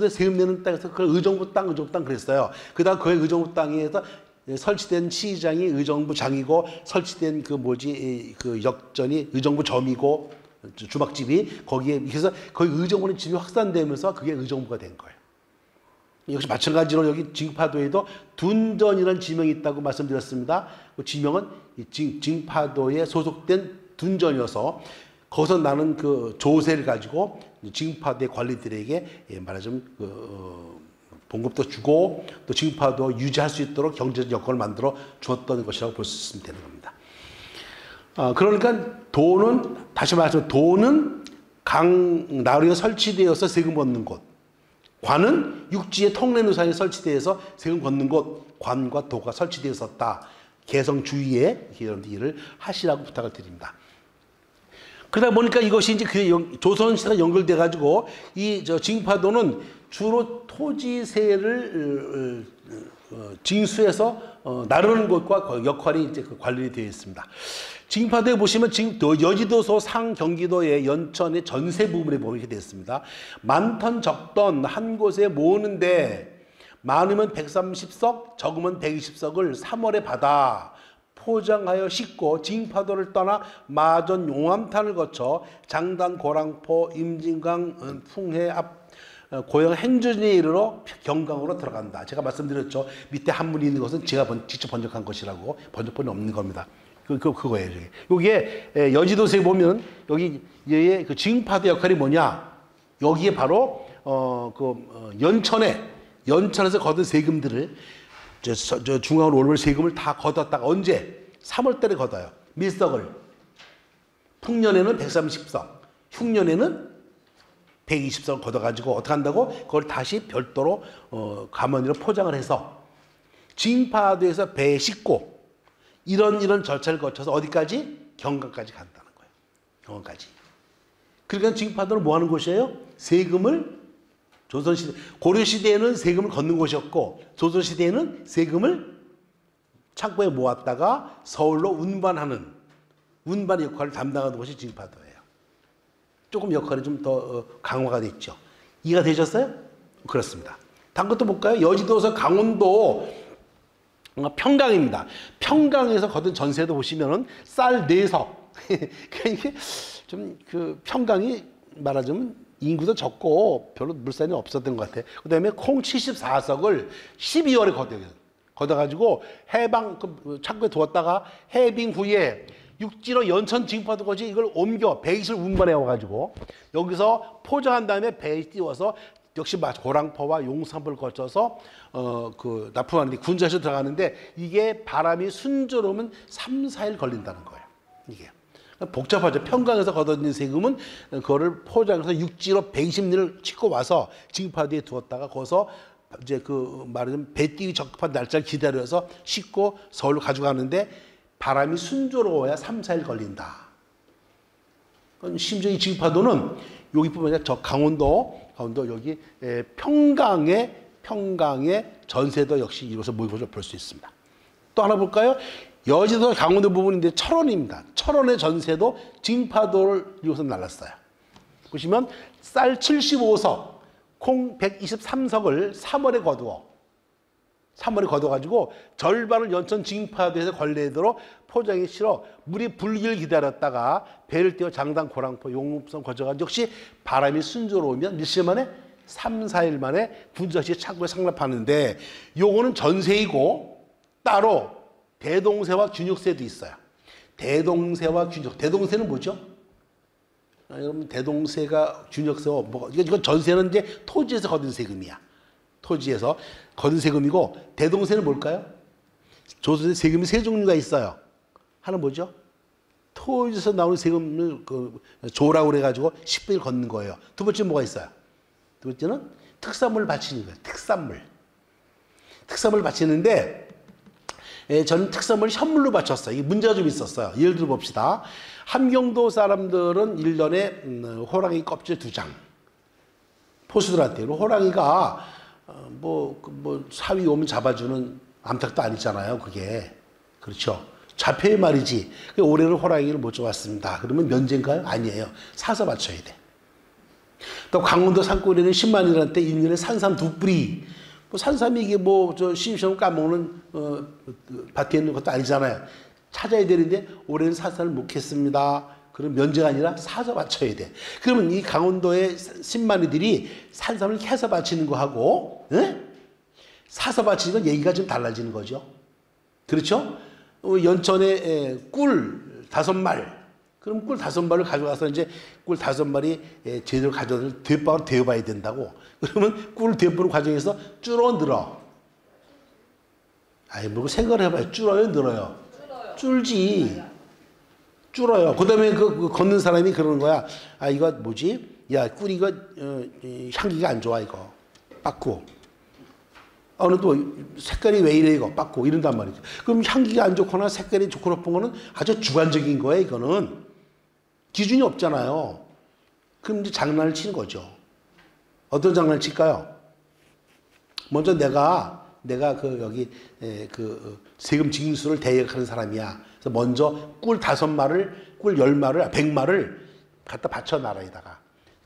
세금 내는 땅에서 그걸 의정부 땅 그랬어요. 그 다음 그 의정부 땅에서 설치된 시장이 의정부장이고 설치된 그 역전이 의정부점이고 주막집이 거기에 그래서 거기 의정부는 집이 확산되면서 그게 의정부가 된 거예요. 역시 마찬가지로 여기 징파도에도 둔전이라는 지명이 있다고 말씀드렸습니다. 그 지명은 징파도에 소속된 둔전이어서 거기서 나는 그 조세를 가지고 징파도의 관리들에게 말하자면 봉급도 주고 또 징파도 유지할 수 있도록 경제적 여건을 만들어 주었던 것이라고 볼 수 있으면 되는 겁니다. 그러니까 다시 말해서 도는 강 나루에 설치되어서 세금 걷는 곳, 관은 육지의 통례노상에 설치되어서 세금 걷는 곳, 관과 도가 설치되었었다. 개성 주위에 이런 일을 하시라고 부탁을 드립니다. 그러다 보니까 이것이 이제 조선시대가 연결돼 가지고 징파도는 주로 토지세를 징수해서 나르는 것과 역할이 이제 관련이 되어 있습니다. 징파도에 보시면 지금 여지도소 상 경기도의 연천의 전세 부분에 보면 이렇게 되어 있습니다. 많던 적던 한 곳에 모으는데 많으면 130석, 적으면 120석을 3월에 받아 포장하여 싣고 징파도를 떠나 마전 용암탄을 거쳐 장단 고랑포 임진강 풍해 앞 고영 행주진에 이르러 경강으로 들어간다. 제가 말씀드렸죠. 밑에 한문이 있는 것은 제가 직접 번역한 것이라고, 번역본이 없는 겁니다. 그거예요. 여기에 여지도서에 보면 여기 얘의 그 징파도 역할이 뭐냐? 여기에 바로 연천에서 거둔 세금들을 저 중앙으로 올라올 세금을 다 걷었다가 언제? 3월달에 걷어요. 밀석을. 풍년에는 130석, 흉년에는 120석을 걷어가지고 어떻게 한다고? 그걸 다시 별도로 가머니로 포장을 해서 징파도에서 배에 싣고 이런 절차를 거쳐서 어디까지? 경강까지 간다는 거예요. 경강까지. 그러니까 징파도는 뭐 하는 곳이에요? 세금을 조선시대, 고려시대에는 세금을 걷는 곳이었고 조선시대에는 세금을 창고에 모았다가 서울로 운반하는 운반의 역할을 담당하는 곳이 징파도예요. 조금 역할이 좀 더 강화가 됐죠. 이해가 되셨어요? 그렇습니다. 다음 것도 볼까요? 여지도에서 강원도 평강입니다. 평강에서 거둔 전세도 보시면은 쌀 4석. 이게 좀 평강이 말하자면 인구도 적고 별로 물산이 없었던 것 같아요. 그 다음에 콩 74석을 12월에 걷어가지고 해방, 창고에 두었다가 해빙 후에 육지로 연천 징파도까지 이걸 옮겨 120을 운반해 와가지고 여기서 포장한 다음에 배에 띄워서 역시 고랑포와 용산포를 거쳐서 납품하는데 군자시로 들어가는데 이게 바람이 순조로우면 3, 4일 걸린다는 거예요. 이게 복잡하죠. 평강에서 걷어진 세금은 그거를 포장해서 육지로 120리를 싣고 와서 징파도에 두었다가 거기서 이제 말하자면 배 띄기 적합한 날짜를 기다려서 싣고 서울로 가져가는데 바람이 순조로워야 3, 4일 걸린다. 심지어 이 징파도는 여기뿐만 아니라 저 강원도 여기 평강의 전세도 역시 이곳에 모이고 볼 수 있습니다. 또 하나 볼까요? 여지도 강원도 부분인데 철원입니다. 철원의 전세도 징파도를 이곳에 날랐어요. 보시면 쌀 75석, 콩 123석을 3월에 걷어가지고 절반을 연천 징파도에서 걸레도로 포장에 실어 물이 불기를 기다렸다가 배를 띄워 장당 고랑포 용읍선 거쳐가지고 역시 바람이 순조로우면 며칠 만에 3, 4일 만에 군자시 창고에 상납하는데 요거는 전세이고 따로 대동세와 균역세도 있어요. 대동세와 균역. 대동세는 뭐죠? 여러분 대동세가 균역세와 이건 전세는 이제 토지에서 거둔 세금이야. 토지에서 거둔 세금이고 대동세는 뭘까요? 조선에 세금이 세 종류가 있어요. 하나는 뭐죠? 토지에서 나오는 세금을 조라고 그래가지고 10분을 걷는 거예요. 두 번째 뭐가 있어요? 두 번째는 특산물을 바치는 거예요. 특산물을 바치는데 저는 특산물을 현물로 바쳤어요. 이게 문제가 좀 있었어요. 예를 들어 봅시다. 함경도 사람들은 1년에 호랑이 껍질 2장. 포수들한테 호랑이가 사위 오면 잡아주는 암탉도 아니잖아요. 그게. 그렇죠. 잡혀야 말이지. 올해는 호랑이를 못 잡았습니다. 그러면 면제인가요? 아니에요. 사서 바쳐야 돼. 또 강원도 산골에는 10만이라는 때 1년에 산삼 2뿌리. 산삼이 이게 시험시험 까먹는 밭에 있는 것도 아니잖아요. 찾아야 되는데 올해는 산삼을 못 캤습니다. 그럼 면제가 아니라 사서 바쳐야 돼. 그러면 이 강원도의 10만이들이 산삼을 캐서 바치는 거하고 사서 바치는 건 얘기가 좀 달라지는 거죠. 그렇죠? 연천에 꿀 5말. 그럼 꿀 5마리를 가져가서 이제 꿀 5마리 제대로 가져다 뒷방으로 데워봐야 된다고. 그러면 꿀 데우는 과정에서 늘어. 생각을 해봐요. 줄어요, 늘어요? 줄지. 줄어요. 그 다음에 걷는 사람이 그러는 거야. 이거 뭐지? 야, 꿀 이거 향기가 안 좋아, 이거. 빠꾸. 어느 또 색깔이 왜 이래, 이거. 빠꾸. 이런단 말이죠. 그럼 향기가 안 좋거나 색깔이 좋고 나쁜 거는 아주 주관적인 거예요, 이거는. 기준이 없잖아요. 그럼 이제 장난을 치는 거죠. 어떤 장난을 칠까요? 먼저 내가 그 여기 그 세금 징수를 대역하는 사람이야. 그래서 먼저 꿀 5마를, 꿀 10마를, 100마를 갖다 바쳐 나라에다가.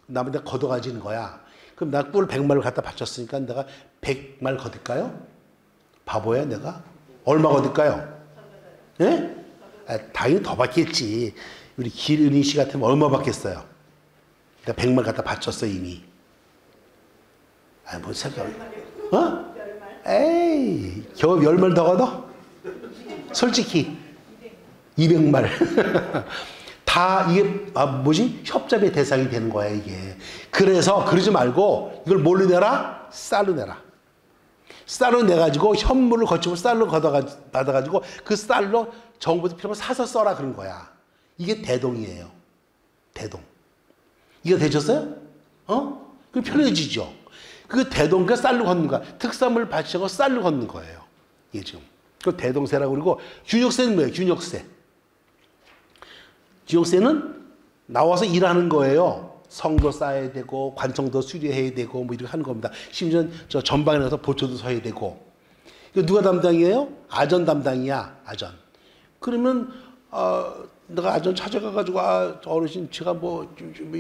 나면 내가 걷어가지는 거야. 그럼 나 꿀 100마를 갖다 바쳤으니까 내가 100말 거둘까요? 바보야 내가? 얼마 거둘까요? 예? 당연히 더 받겠지. 우리 길은희 씨 같으면 얼마 받겠어요? 내가 100말 갖다 바쳤어 이미. 뭔 생각? 어? 에이, 겨우 10말 더 걷어? 솔직히 200말. 다 이게 뭐지? 협잡의 대상이 되는 거야 이게. 그래서 그러지 말고 이걸 뭘로 내라? 쌀로 내라. 쌀로 내가지고 현물을 거치고 쌀로 받아가지고 그 쌀로 정부도 필요하면 사서 써라 그런 거야. 이게 대동이에요. 대동. 이거 되셨어요? 그럼 편해지죠. 그 대동과 쌀로 걷는 거야. 특산물 바치고 쌀로 걷는 거예요. 이게 지금. 그 대동세라고 그러고 균역세는 뭐예요? 균역세. 균역세는 나와서 일하는 거예요. 성도 쌓아야 되고 관청도 수리해야 되고 뭐 이렇게 하는 겁니다. 심지어 저 전방에 나가서 보초도 서야 되고. 이거 누가 담당이에요? 아전 담당이야. 아전. 그러면 내가 아전 찾아가가지고 어르신 제가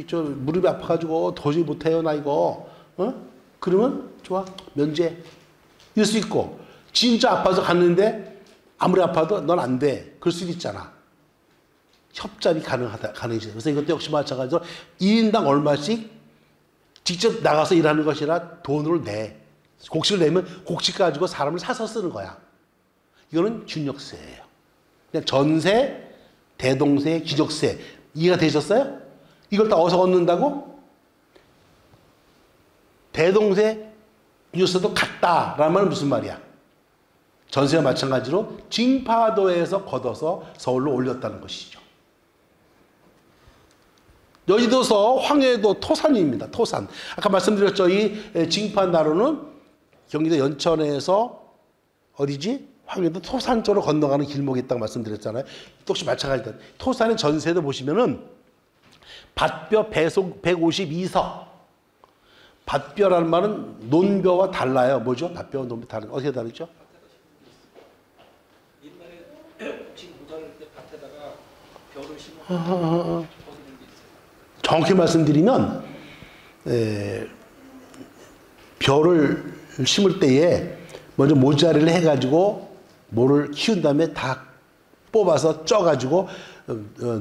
저 무릎이 아파가지고 도저히 못해요 나 이거. 그러면 좋아 면제. 이럴 수 있고 진짜 아파서 갔는데 아무리 아파도 넌 안 돼. 그럴 수도 있잖아. 협잡이 가능해지죠. 그래서 이것도 역시 마찬가지로 1인당 얼마씩 직접 나가서 일하는 것이라 돈을 내. 곡식을 내면 곡식 가지고 사람을 사서 쓰는 거야. 이거는 균역세예요. 그냥 전세, 대동세, 기적세. 이해가 되셨어요? 이걸 다 어디서 얻는다고? 대동세, 균역세도 같다라는 말은 무슨 말이야? 전세와 마찬가지로 징파도에서 걷어서 서울로 올렸다는 것이죠. 여의도서 황해도 토산입니다. 토산. 아까 말씀드렸죠. 이 징파나루는 경기도 연천에서 어디지? 황해도 토산 쪽으로 건너가는 길목이 있다고 말씀드렸잖아요. 또 혹시 마찬가지다. 토산의 전세도 보시면은 밭벼 배속 152서. 밭벼라는 말은 논벼와 달라요. 뭐죠? 밭벼와 논벼 다른 어떻게 다르죠? 옛날에 지금 모자랄 때 밭에다가 벼를 심어. 정확히 말씀드리면 벼를 심을 때에 먼저 모자리를 해가지고 모를 키운 다음에 다 뽑아서 쪄가지고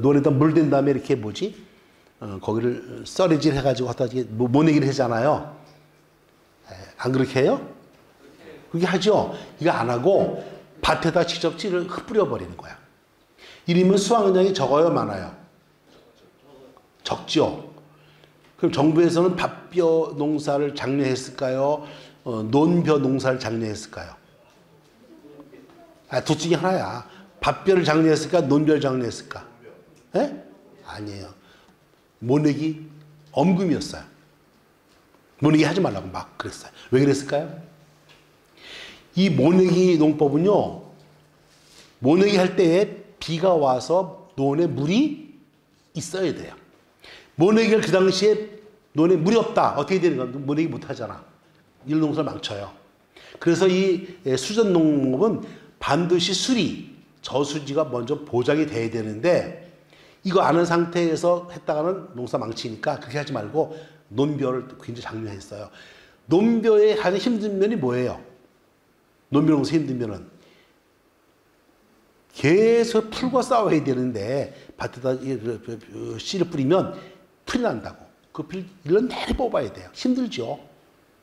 논에다 물댄 다음에 이렇게 뭐지 거기를 썰이질 해가지고 갖다 모내기를 하잖아요. 안 그렇게 해요? 그렇게 하죠. 이거 안 하고 밭에다 직접 씨를 흩뿌려 버리는 거야. 이러면 수확량이 적어요, 많아요? 적죠. 그럼 정부에서는 밭벼 농사를 장려했을까요? 논벼 농사를 장려했을까요? 둘 중에 하나야. 밭벼를 장려했을까? 논벼를 장려했을까? 예? 아니에요. 모내기 엄금이었어요. 모내기 하지 말라고 막 그랬어요. 왜 그랬을까요? 이 모내기 농법은요, 모내기 할 때에 비가 와서 논에 물이 있어야 돼요. 모내기를 그 당시에 논에 물이 없다. 어떻게 되는 거야? 모내기 못 하잖아. 일농사를 망쳐요. 그래서 이 수전 농업은 반드시 수리, 저수지가 먼저 보장이 돼야 되는데 이거 아는 상태에서 했다가는 농사 망치니까 그렇게 하지 말고 논벼를 굉장히 장려했어요. 논벼의 가장 힘든 면이 뭐예요? 논벼 농사 힘든 면은 계속 풀과 싸워야 되는데 밭에다 씨를 뿌리면 풀이 난다고. 그 풀 1년 내내 뽑아야 돼요. 힘들죠.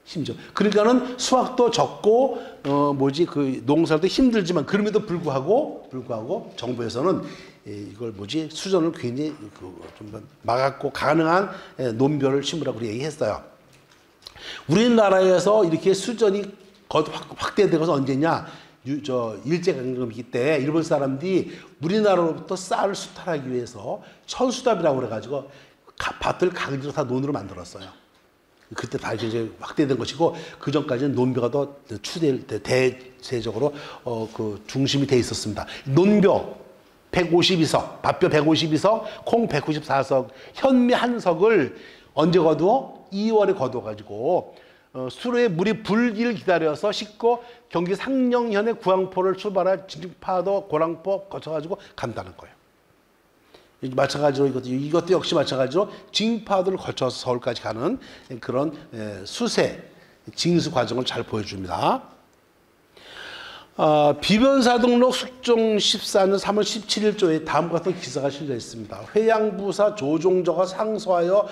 힘들죠. 그러니까는 수확도 적고 그 농사도 힘들지만 그럼에도 불구하고 정부에서는 이걸 수전을 굉장히 좀 막았고 가능한 논벼를 심으라고 얘기했어요. 우리나라에서 이렇게 수전이 확대되고서 언제냐? 일제강점기 때 일본 사람들이 우리나라로부터 쌀을 수탈하기 위해서 천수답이라고 그래가지고 밭을 강제로 다 논으로 만들었어요. 그때 다 이제 확대된 것이고 그 전까지는 논벼가 더 대세적으로 그 중심이 돼 있었습니다. 논벼 152석, 밭벼 152석, 콩 194석, 현미 한 석을 언제 거두어? 2월에 거둬가지고 수로에 물이 불기를 기다려서 싣고 경기 상령현의 구항포를 출발해 징파도 고랑포 거쳐가지고 간다는 거예요. 마찬가지로 이것도 역시 마찬가지로 징파도를 거쳐서 서울까지 가는 그런 수세 징수 과정을 잘 보여줍니다. 비변사 등록 숙종 14년 3월 17일조에 다음과 같은 기사가 실려 있습니다. 회양부사 조종저가 상소하여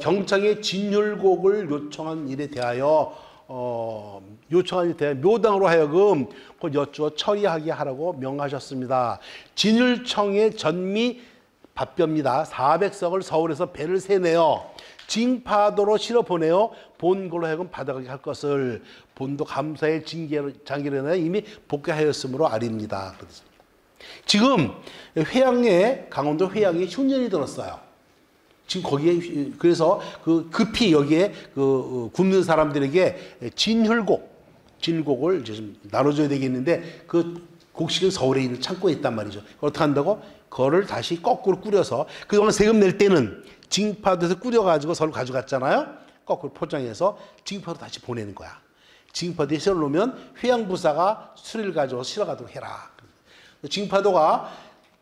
경창에 진율곡을 요청한 일에 대하여 묘당으로 하여금 곧 여쭈어 처리하게 하라고 명하셨습니다. 진율청의 전미 답변입니다. 400석을 서울에서 배를 세내어 징파도로 실어 보내어 본걸로 하여금 받아가게 할 것을 본도 감사의 장기련에 이미 복귀하였으므로 아립니다. 지금 회양에 강원도 회양에 흉년이 들었어요. 지금 거기에 그래서 급히 여기에 굶는 사람들에게 진율곡을 이제 좀 나눠줘야 되겠는데 그 곡식은 서울에 있는 창고에 있단 말이죠. 어떻게 한다고? 그거를 다시 거꾸로 꾸려서 그동안 세금 낼 때는 징파도에서 꾸려가지고 서울 가져갔잖아요. 거꾸로 포장해서 징파도 다시 보내는 거야. 징파도에 실어놓으면 회양부사가 수리를 가져와서 실어가도록 해라. 징파도가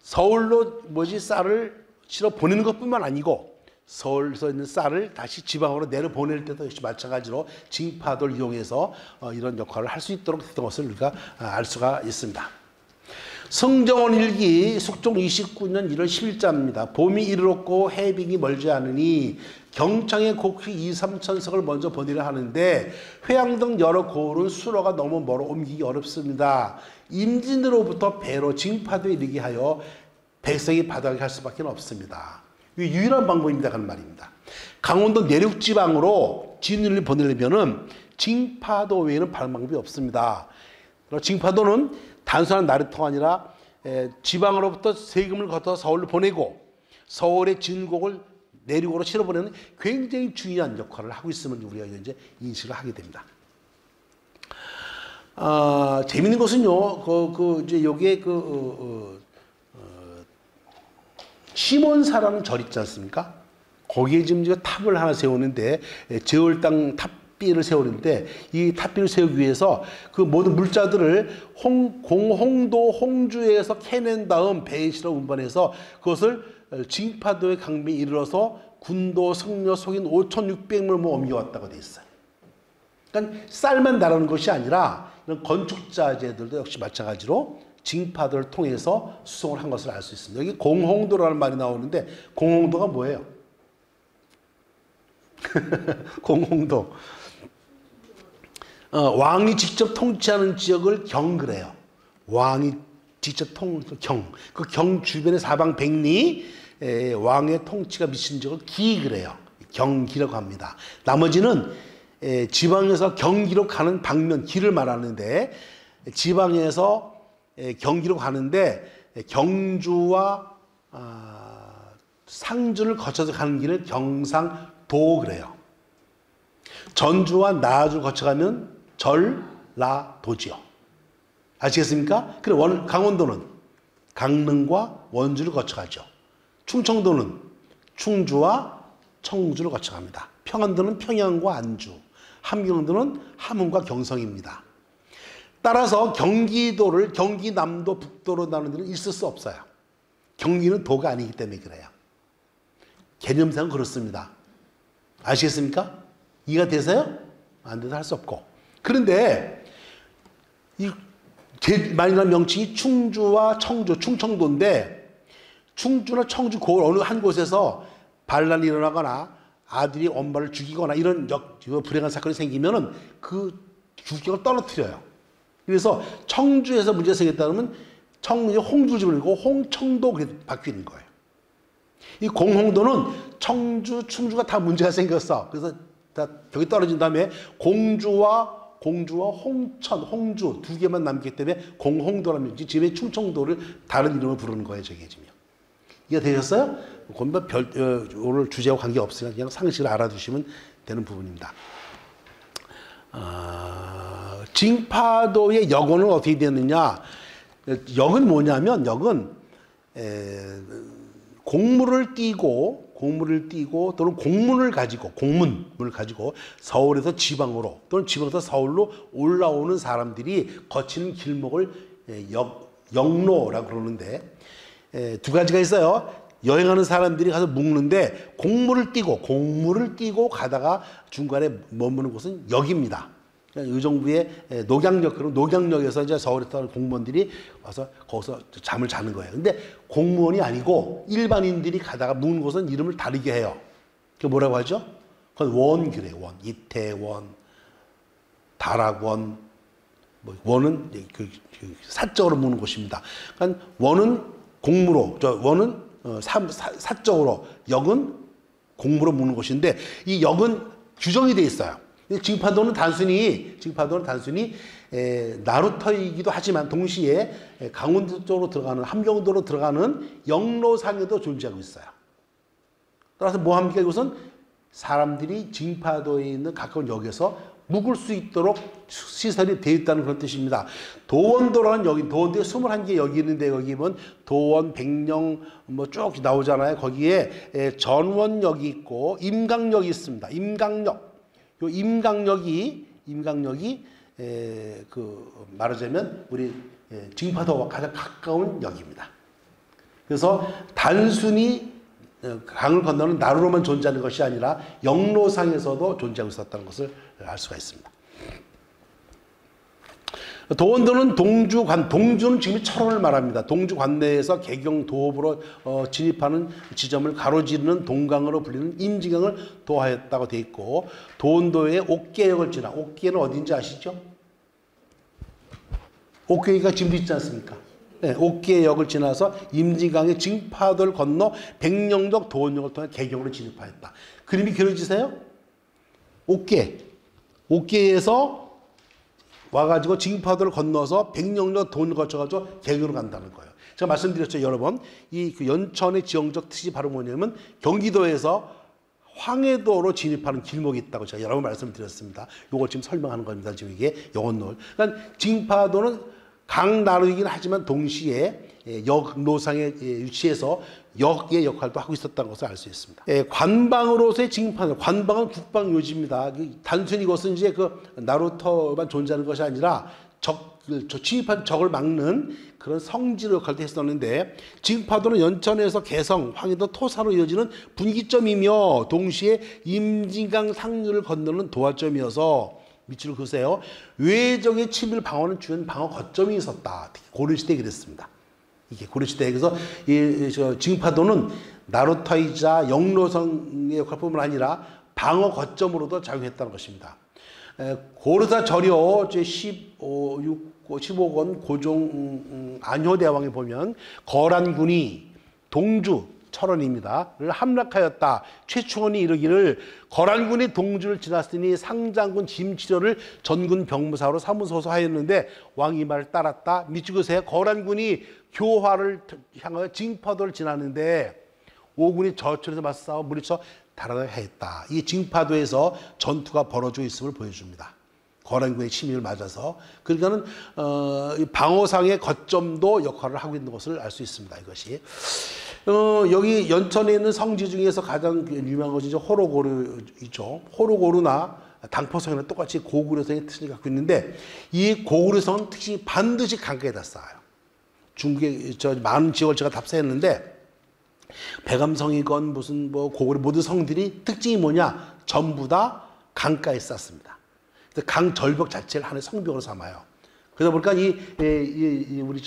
서울로 쌀을 실어 보내는 것뿐만 아니고 서울에서 있는 쌀을 다시 지방으로 내려 보낼 때도 역시 마찬가지로 징파도를 이용해서 이런 역할을 할 수 있도록 했던 것을 우리가 알 수가 있습니다. 성정원 일기 숙종 29년 1월 10일자입니다. 봄이 이르렀고 해빙이 멀지 않으니 경창의 곡식 2, 3천석을 먼저 보내려 하는데 회양 등 여러 고을은 수로가 너무 멀어 옮기기 어렵습니다. 임진으로부터 배로 징파도에 이르게 하여 백성이 받아가게 할 수밖에 없습니다. 이게 유일한 방법입니다. 하는 말입니다. 강원도 내륙지방으로 진을 보내려면 징파도 외에는 방법이 없습니다. 징파도는 단순한 나루터가 아니라 지방으로부터 세금을 걷어 서울로 보내고 서울의 진곡을 내륙으로 실어보내는 굉장히 중요한 역할을 하고 있음을 우리가 이제 인식을 하게 됩니다. 재밌는 것은요, 이제 여기에 시몬사라는 절 있지 않습니까? 거기에 지금 탑을 하나 세우는데 제월당 탑비를 세우는데 이 탑비를 세우기 위해서 그 모든 물자들을 공홍도 홍주에서 캐낸 다음 배에 실어 운반해서 그것을 징파도의 강비에 이르러서 군도 성녀 속인 5,600물 옮겨왔다고 돼 있어요. 그러니까 쌀만 나르는 것이 아니라 이런 건축자재들도 역시 마찬가지로 징파도를 통해서 수송을 한 것을 알 수 있습니다. 여기 공홍도라는 말이 나오는데 공홍도가 뭐예요? 공홍도. 왕이 직접 통치하는 지역을 경그래요. 왕이 직접 그 경 주변의 사방 백리 왕의 통치가 미친 지역을 기그래요. 경기라고 합니다. 나머지는 지방에서 경기로 가는 방면 길을 말하는데 지방에서 경기로 가는데 경주와 상주를 거쳐서 가는 길을 경상도 그래요. 전주와 나주를 거쳐가면 전라도지요. 아시겠습니까? 그리고 강원도는 강릉과 원주를 거쳐가죠. 충청도는 충주와 청주를 거쳐갑니다. 평안도는 평양과 안주, 함경도는 함흥과 경성입니다. 따라서 경기도를 경기남도, 북도로 나누는 데는 있을 수 없어요. 경기는 도가 아니기 때문에 그래요. 개념상은 그렇습니다. 아시겠습니까? 이해가 되세요? 안 돼서 할 수 없고. 그런데 이 제일 많이 나는 명칭이 충주와 청주, 충청도인데 충주나 청주 고을 어느 한 곳에서 반란이 일어나거나 아들이 엄마를 죽이거나 이런 불행한 사건이 생기면은 그 주격을 떨어뜨려요. 그래서 청주에서 문제가 생겼다면 청주 홍두를 집어넣고 홍청도 그렇게 바뀌는 거예요. 이 공홍도는 청주, 충주가 다 문제가 생겼어. 그래서 다 격이 떨어진 다음에 공주와 홍천, 홍주 두 개만 남기 때문에 공홍도라는 집에 충청도를 다른 이름으로 부르는 거예요. 저게 지금. 이해가 되셨어요? 그건 오늘 주제와 관계없으니까 그냥 상식을 알아두시면 되는 부분입니다. 징파도의 역원은 어떻게 되느냐? 역은 뭐냐면 역은 공물을 띄고 공물을 띠고 또는 공문을 가지고 공문을 가지고 서울에서 지방으로 또는 지방에서 서울로 올라오는 사람들이 거치는 길목을 역로라고 그러는데 두 가지가 있어요. 여행하는 사람들이 가서 묵는데 공물을 띠고 가다가 중간에 머무는 곳은 역입니다. 의정부의 녹양역, 그런 녹양역에서 이제 서울에 떠는 공무원들이 와서 거기서 잠을 자는 거예요. 근데 공무원이 아니고 일반인들이 가다가 묵는 곳은 이름을 다르게 해요. 그게 뭐라고 하죠? 그건 원규래요. 원. 이태원, 다락원, 뭐 원은 그 사적으로 묵는 곳입니다. 그러니까 원은 공무로, 원은 사적으로, 역은 공무로 묵는 곳인데 이 역은 규정이 돼 있어요. 징파도는 단순히 나루터이기도 하지만 동시에 강원도 쪽으로 들어가는 함경도로 들어가는 역로상에도 존재하고 있어요. 따라서 뭐 합니까? 이것은 사람들이 징파도에 있는 가까운 역에서 묵을 수 있도록 시설이 되어 있다는 그런 뜻입니다. 도원도라는 역이, 도원도에 21개 역이 있는데 여기 보면 도원, 백령 뭐 쭉 나오잖아요. 거기에 전원역이 있고 임강역이 있습니다. 임강역. 요 임강역이 말하자면 우리 징파도와 가장 가까운 역입니다. 그래서 단순히 강을 건너는 나루로만 존재하는 것이 아니라 역로상에서도 존재하고 있었다는 것을 알 수가 있습니다. 도원도는 동주는 지금 철원을 말합니다. 동주 관내에서 개경 도읍으로 진입하는 지점을 가로지르는 동강으로 불리는 임지강을 도하였다고 되어 있고, 도원도의 옥계역을 지나, 옥계는 어딘지 아시죠? 옥계가 지금 있지 않습니까? 네, 옥계역을 지나서 임지강의 징파도를 건너 백령역 도원역을 통해 개경으로 진입하였다. 그림이 그려지세요? 옥계에서 와가지고 징파도를 건너서 백령역 도원을 거쳐가지고 개경으로 간다는 거예요. 제가 말씀드렸죠, 여러 번. 이 연천의 지형적 특이 바로 뭐냐면 경기도에서 황해도로 진입하는 길목이 있다고 제가 여러 번 말씀드렸습니다. 이걸 지금 설명하는 겁니다. 지금 이게 영원로를. 그러니까 징파도는 강나루이긴 하지만 동시에 역로상에 위치해서 역의 역할도 하고 있었다는 것을 알 수 있습니다. 관방으로서의 징파도, 관방은 국방요지입니다. 단순히 이것은 이제 그 나루터만 존재하는 것이 아니라 진입한 적을 막는 그런 성지로 역할도 했었는데, 징파도는 연천에서 개성, 황해도, 토사로 이어지는 분기점이며 동시에 임진강 상류를 건너는 도하점이어서 밑줄 그으세요. 외적의 침입을 방어하는 주요 방어 거점이 있었다. 특히 고려시대에 그랬습니다. 이게 고려시대에. 그래서 징파도는 나루터이자 역로성의 역할뿐만 아니라 방어 거점으로도 작용했다는 것입니다. 고르사 절여 제15권 고종 안효대왕에 보면 거란군이 동주 철원입니다. 를 함락하였다. 최충원이 이르기를 거란군이 동주를 지났으니 상장군 짐치려를 전군 병무사로 사무소서 하였는데 왕이 말을 따랐다. 미치고세 거란군이 교화를 향하여 징파도를 지났는데 오군이 저쪽에서 맞서 무리쳐 달아나야 했다. 이 징파도에서 전투가 벌어지고 있음을 보여줍니다. 거란군의 침입을 맞아서. 그러니까는 방어상의 거점도 역할을 하고 있는 것을 알 수 있습니다. 이것이. 여기 연천에 있는 성지 중에서 가장 유명한 것이 호로고르이죠. 호로고르나 당포성이나 똑같이 고구려성의 특징을 갖고 있는데, 이 고구려성은 특히 반드시 강가에다 쌓아요. 중국의 많은 지역을 제가 답사했는데, 백암성이건 무슨 뭐 고구려 모든 성들이 특징이 뭐냐? 전부 다 강가에 쌓습니다. 강 절벽 자체를 하나의 성벽으로 삼아요. 그러다 보니까 우리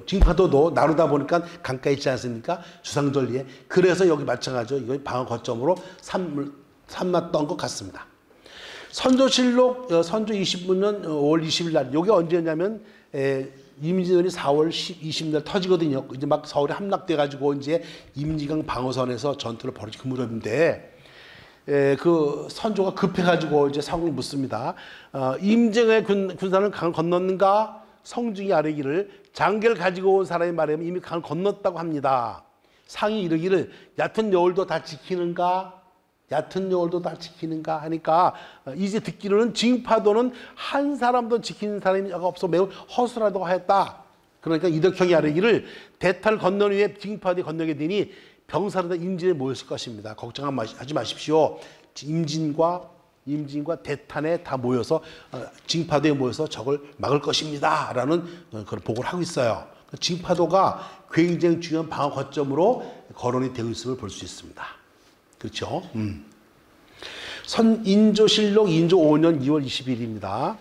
징파도도 나루다 보니까 강가에 있지 않습니까? 주상절리에. 그래서 여기 마찬가지로 이거 방어 거점으로 삼았던 것 같습니다. 선조실록 선조 25년 5월 20일 날, 이게 언제냐면 임진왜란이 4월 20일 터지거든요. 이제 막 서울에 함락돼 가지고 이제 임지강 방어선에서 전투를 벌이지 그 무렵인데, 그 선조가 급해가지고 이제 상을 묻습니다. 임진의 군사는 강을 건넜는가? 성중이 아뢰기를 장계를 가지고 온 사람이 말하면 이미 강을 건넜다고 합니다. 상이 이르기를 얕은 여울도 다 지키는가? 얕은 여울도 다 지키는가? 하니까 이제 듣기로는 징파도는 한 사람도 지키는 사람이 없어 매우 허술하다고 하였다. 그러니까 이덕형이 아뢰기를 대탈 건넌 후에 징파도에 건너게 되니 병사들과 임진에 모였을 것입니다. 걱정하지 마십시오. 임진과 대탄에 다 모여서 징파도에 모여서 적을 막을 것입니다. 라는 그런 보고를 하고 있어요. 징파도가 굉장히 중요한 방어 거점으로 거론이 되고 있음을 볼 수 있습니다. 그렇죠? 인조실록 인조 5년 2월 20일입니다.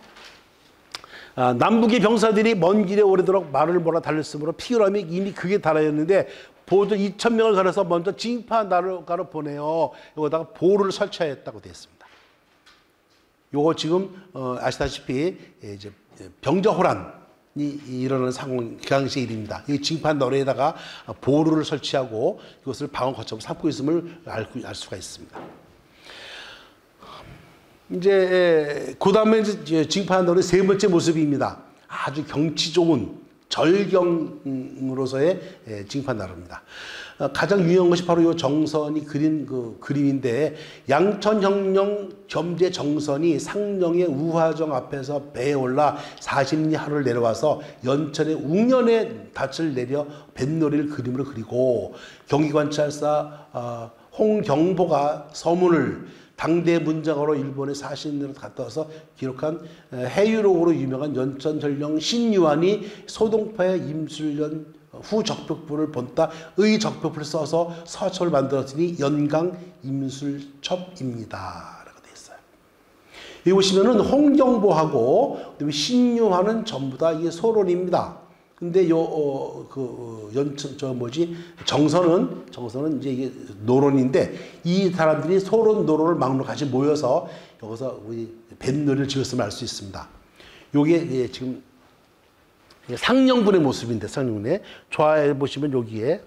남북의 병사들이 먼 길에 오래도록 말을 몰아 달렸으므로 피곤함이 이미 극에 달하였는데 보조 2,000명을 가려서 먼저 징파 나루가로 보내어 여기다가 보루를 설치하였다고 되어 있습니다. 요거 지금 아시다시피 이제 병자호란이 일어나는 상황 그 당시 일입니다. 이 징파 나루에다가 보루를 설치하고 이것을 방어 거점으로 삼고 있음을 알 수가 있습니다. 이제 그 다음에 징파 나루의 세 번째 모습입니다. 아주 경치 좋은 절경으로서의 징파 나루입니다. 가장 유명한 것이 바로 이 정선이 그린 그 그림인데 양천혁령 겸재 정선이 상령의 우화정 앞에서 배에 올라 40리 하루를 내려와서 연천의 웅년의 닻을 내려 뱃놀이를 그림으로 그리고 경기관찰사 홍경보가 서문을 당대 문장으로 일본의 40년으로 갔다 와서 기록한 해유록으로 유명한 연천전령 신유한이 소동파의 임술련 후 적벽부를 본따 의 적벽부를 써서 서첩을 만들었으니 연강 임술첩입니다. 라고 되어 있어요. 여기 보시면은 홍경보하고 그다음에 신유한은 전부 다 이게 소론입니다. 근데 정선은 이제 이게 노론인데 이 사람들이 소론 노론을 막로 같이 모여서 여기서 우리 뱃놀이를 지었음을 알 수 있습니다. 요게 지금 상령군의 모습인데 상령군의 좌에 보시면 여기에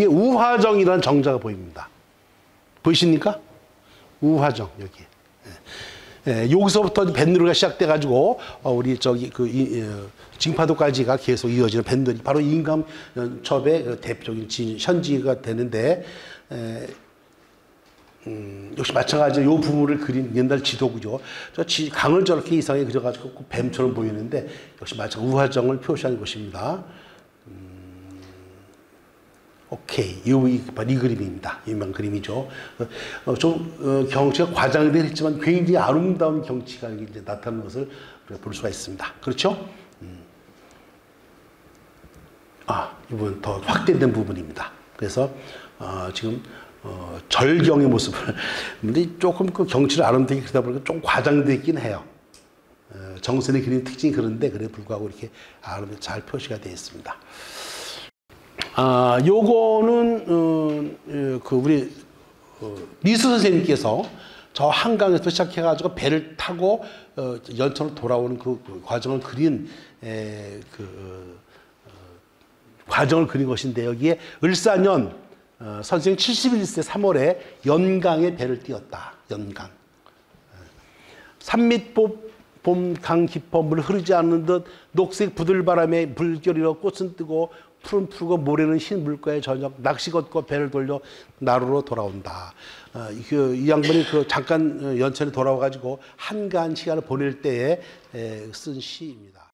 우화정이라는 정자가 보입니다. 보이십니까? 우화정 여기. 여기서부터 뱃놀이가 시작돼가지고 우리 징파도까지가 계속 이어지는 뱃놀이 바로 임감첩의 대표적인 현지가 되는데 역시 마찬가지로 이 부분을 그린 옛날 지도구죠. 강을 저렇게 이상하게 그려가지고 뱀처럼 보이는데 역시 마찬가지로 우화정을 표시한 곳입니다. 오케이. 이 그림입니다. 유명한 그림이죠. 경치가 과장되어 있지만 굉장히 아름다운 경치가 이제 나타나는 것을 우리가 볼 수가 있습니다. 그렇죠? 이 부분 더 확대된 부분입니다. 그래서 지금 절경의 모습을 근데 조금 그 경치를 아름답게 그리다 보니까 좀 과장되어 있긴 해요. 정선의 그림 특징이 그런데 그래 불구하고 이렇게 아름답게 잘 표시가 되어 있습니다. 요거는 우리 미수 선생님께서 저 한강에서 시작해가지고 배를 타고 연천으로 돌아오는 그 과정을 그린 과정을 그린 것인데 여기에 을사년 선생 71세 3월에 연강에 배를 띄었다. 연강. 산밑 봄 강 깊어 물 흐르지 않는 듯 녹색 부들바람에 물결이로 꽃은 뜨고 푸른 푸르고 모래는 흰 물가에 저녁 낚시 걷고 배를 돌려 나루로 돌아온다. 이 양반이 잠깐 연천에 돌아와 가지고 한가한 시간을 보낼 때에 쓴 시입니다.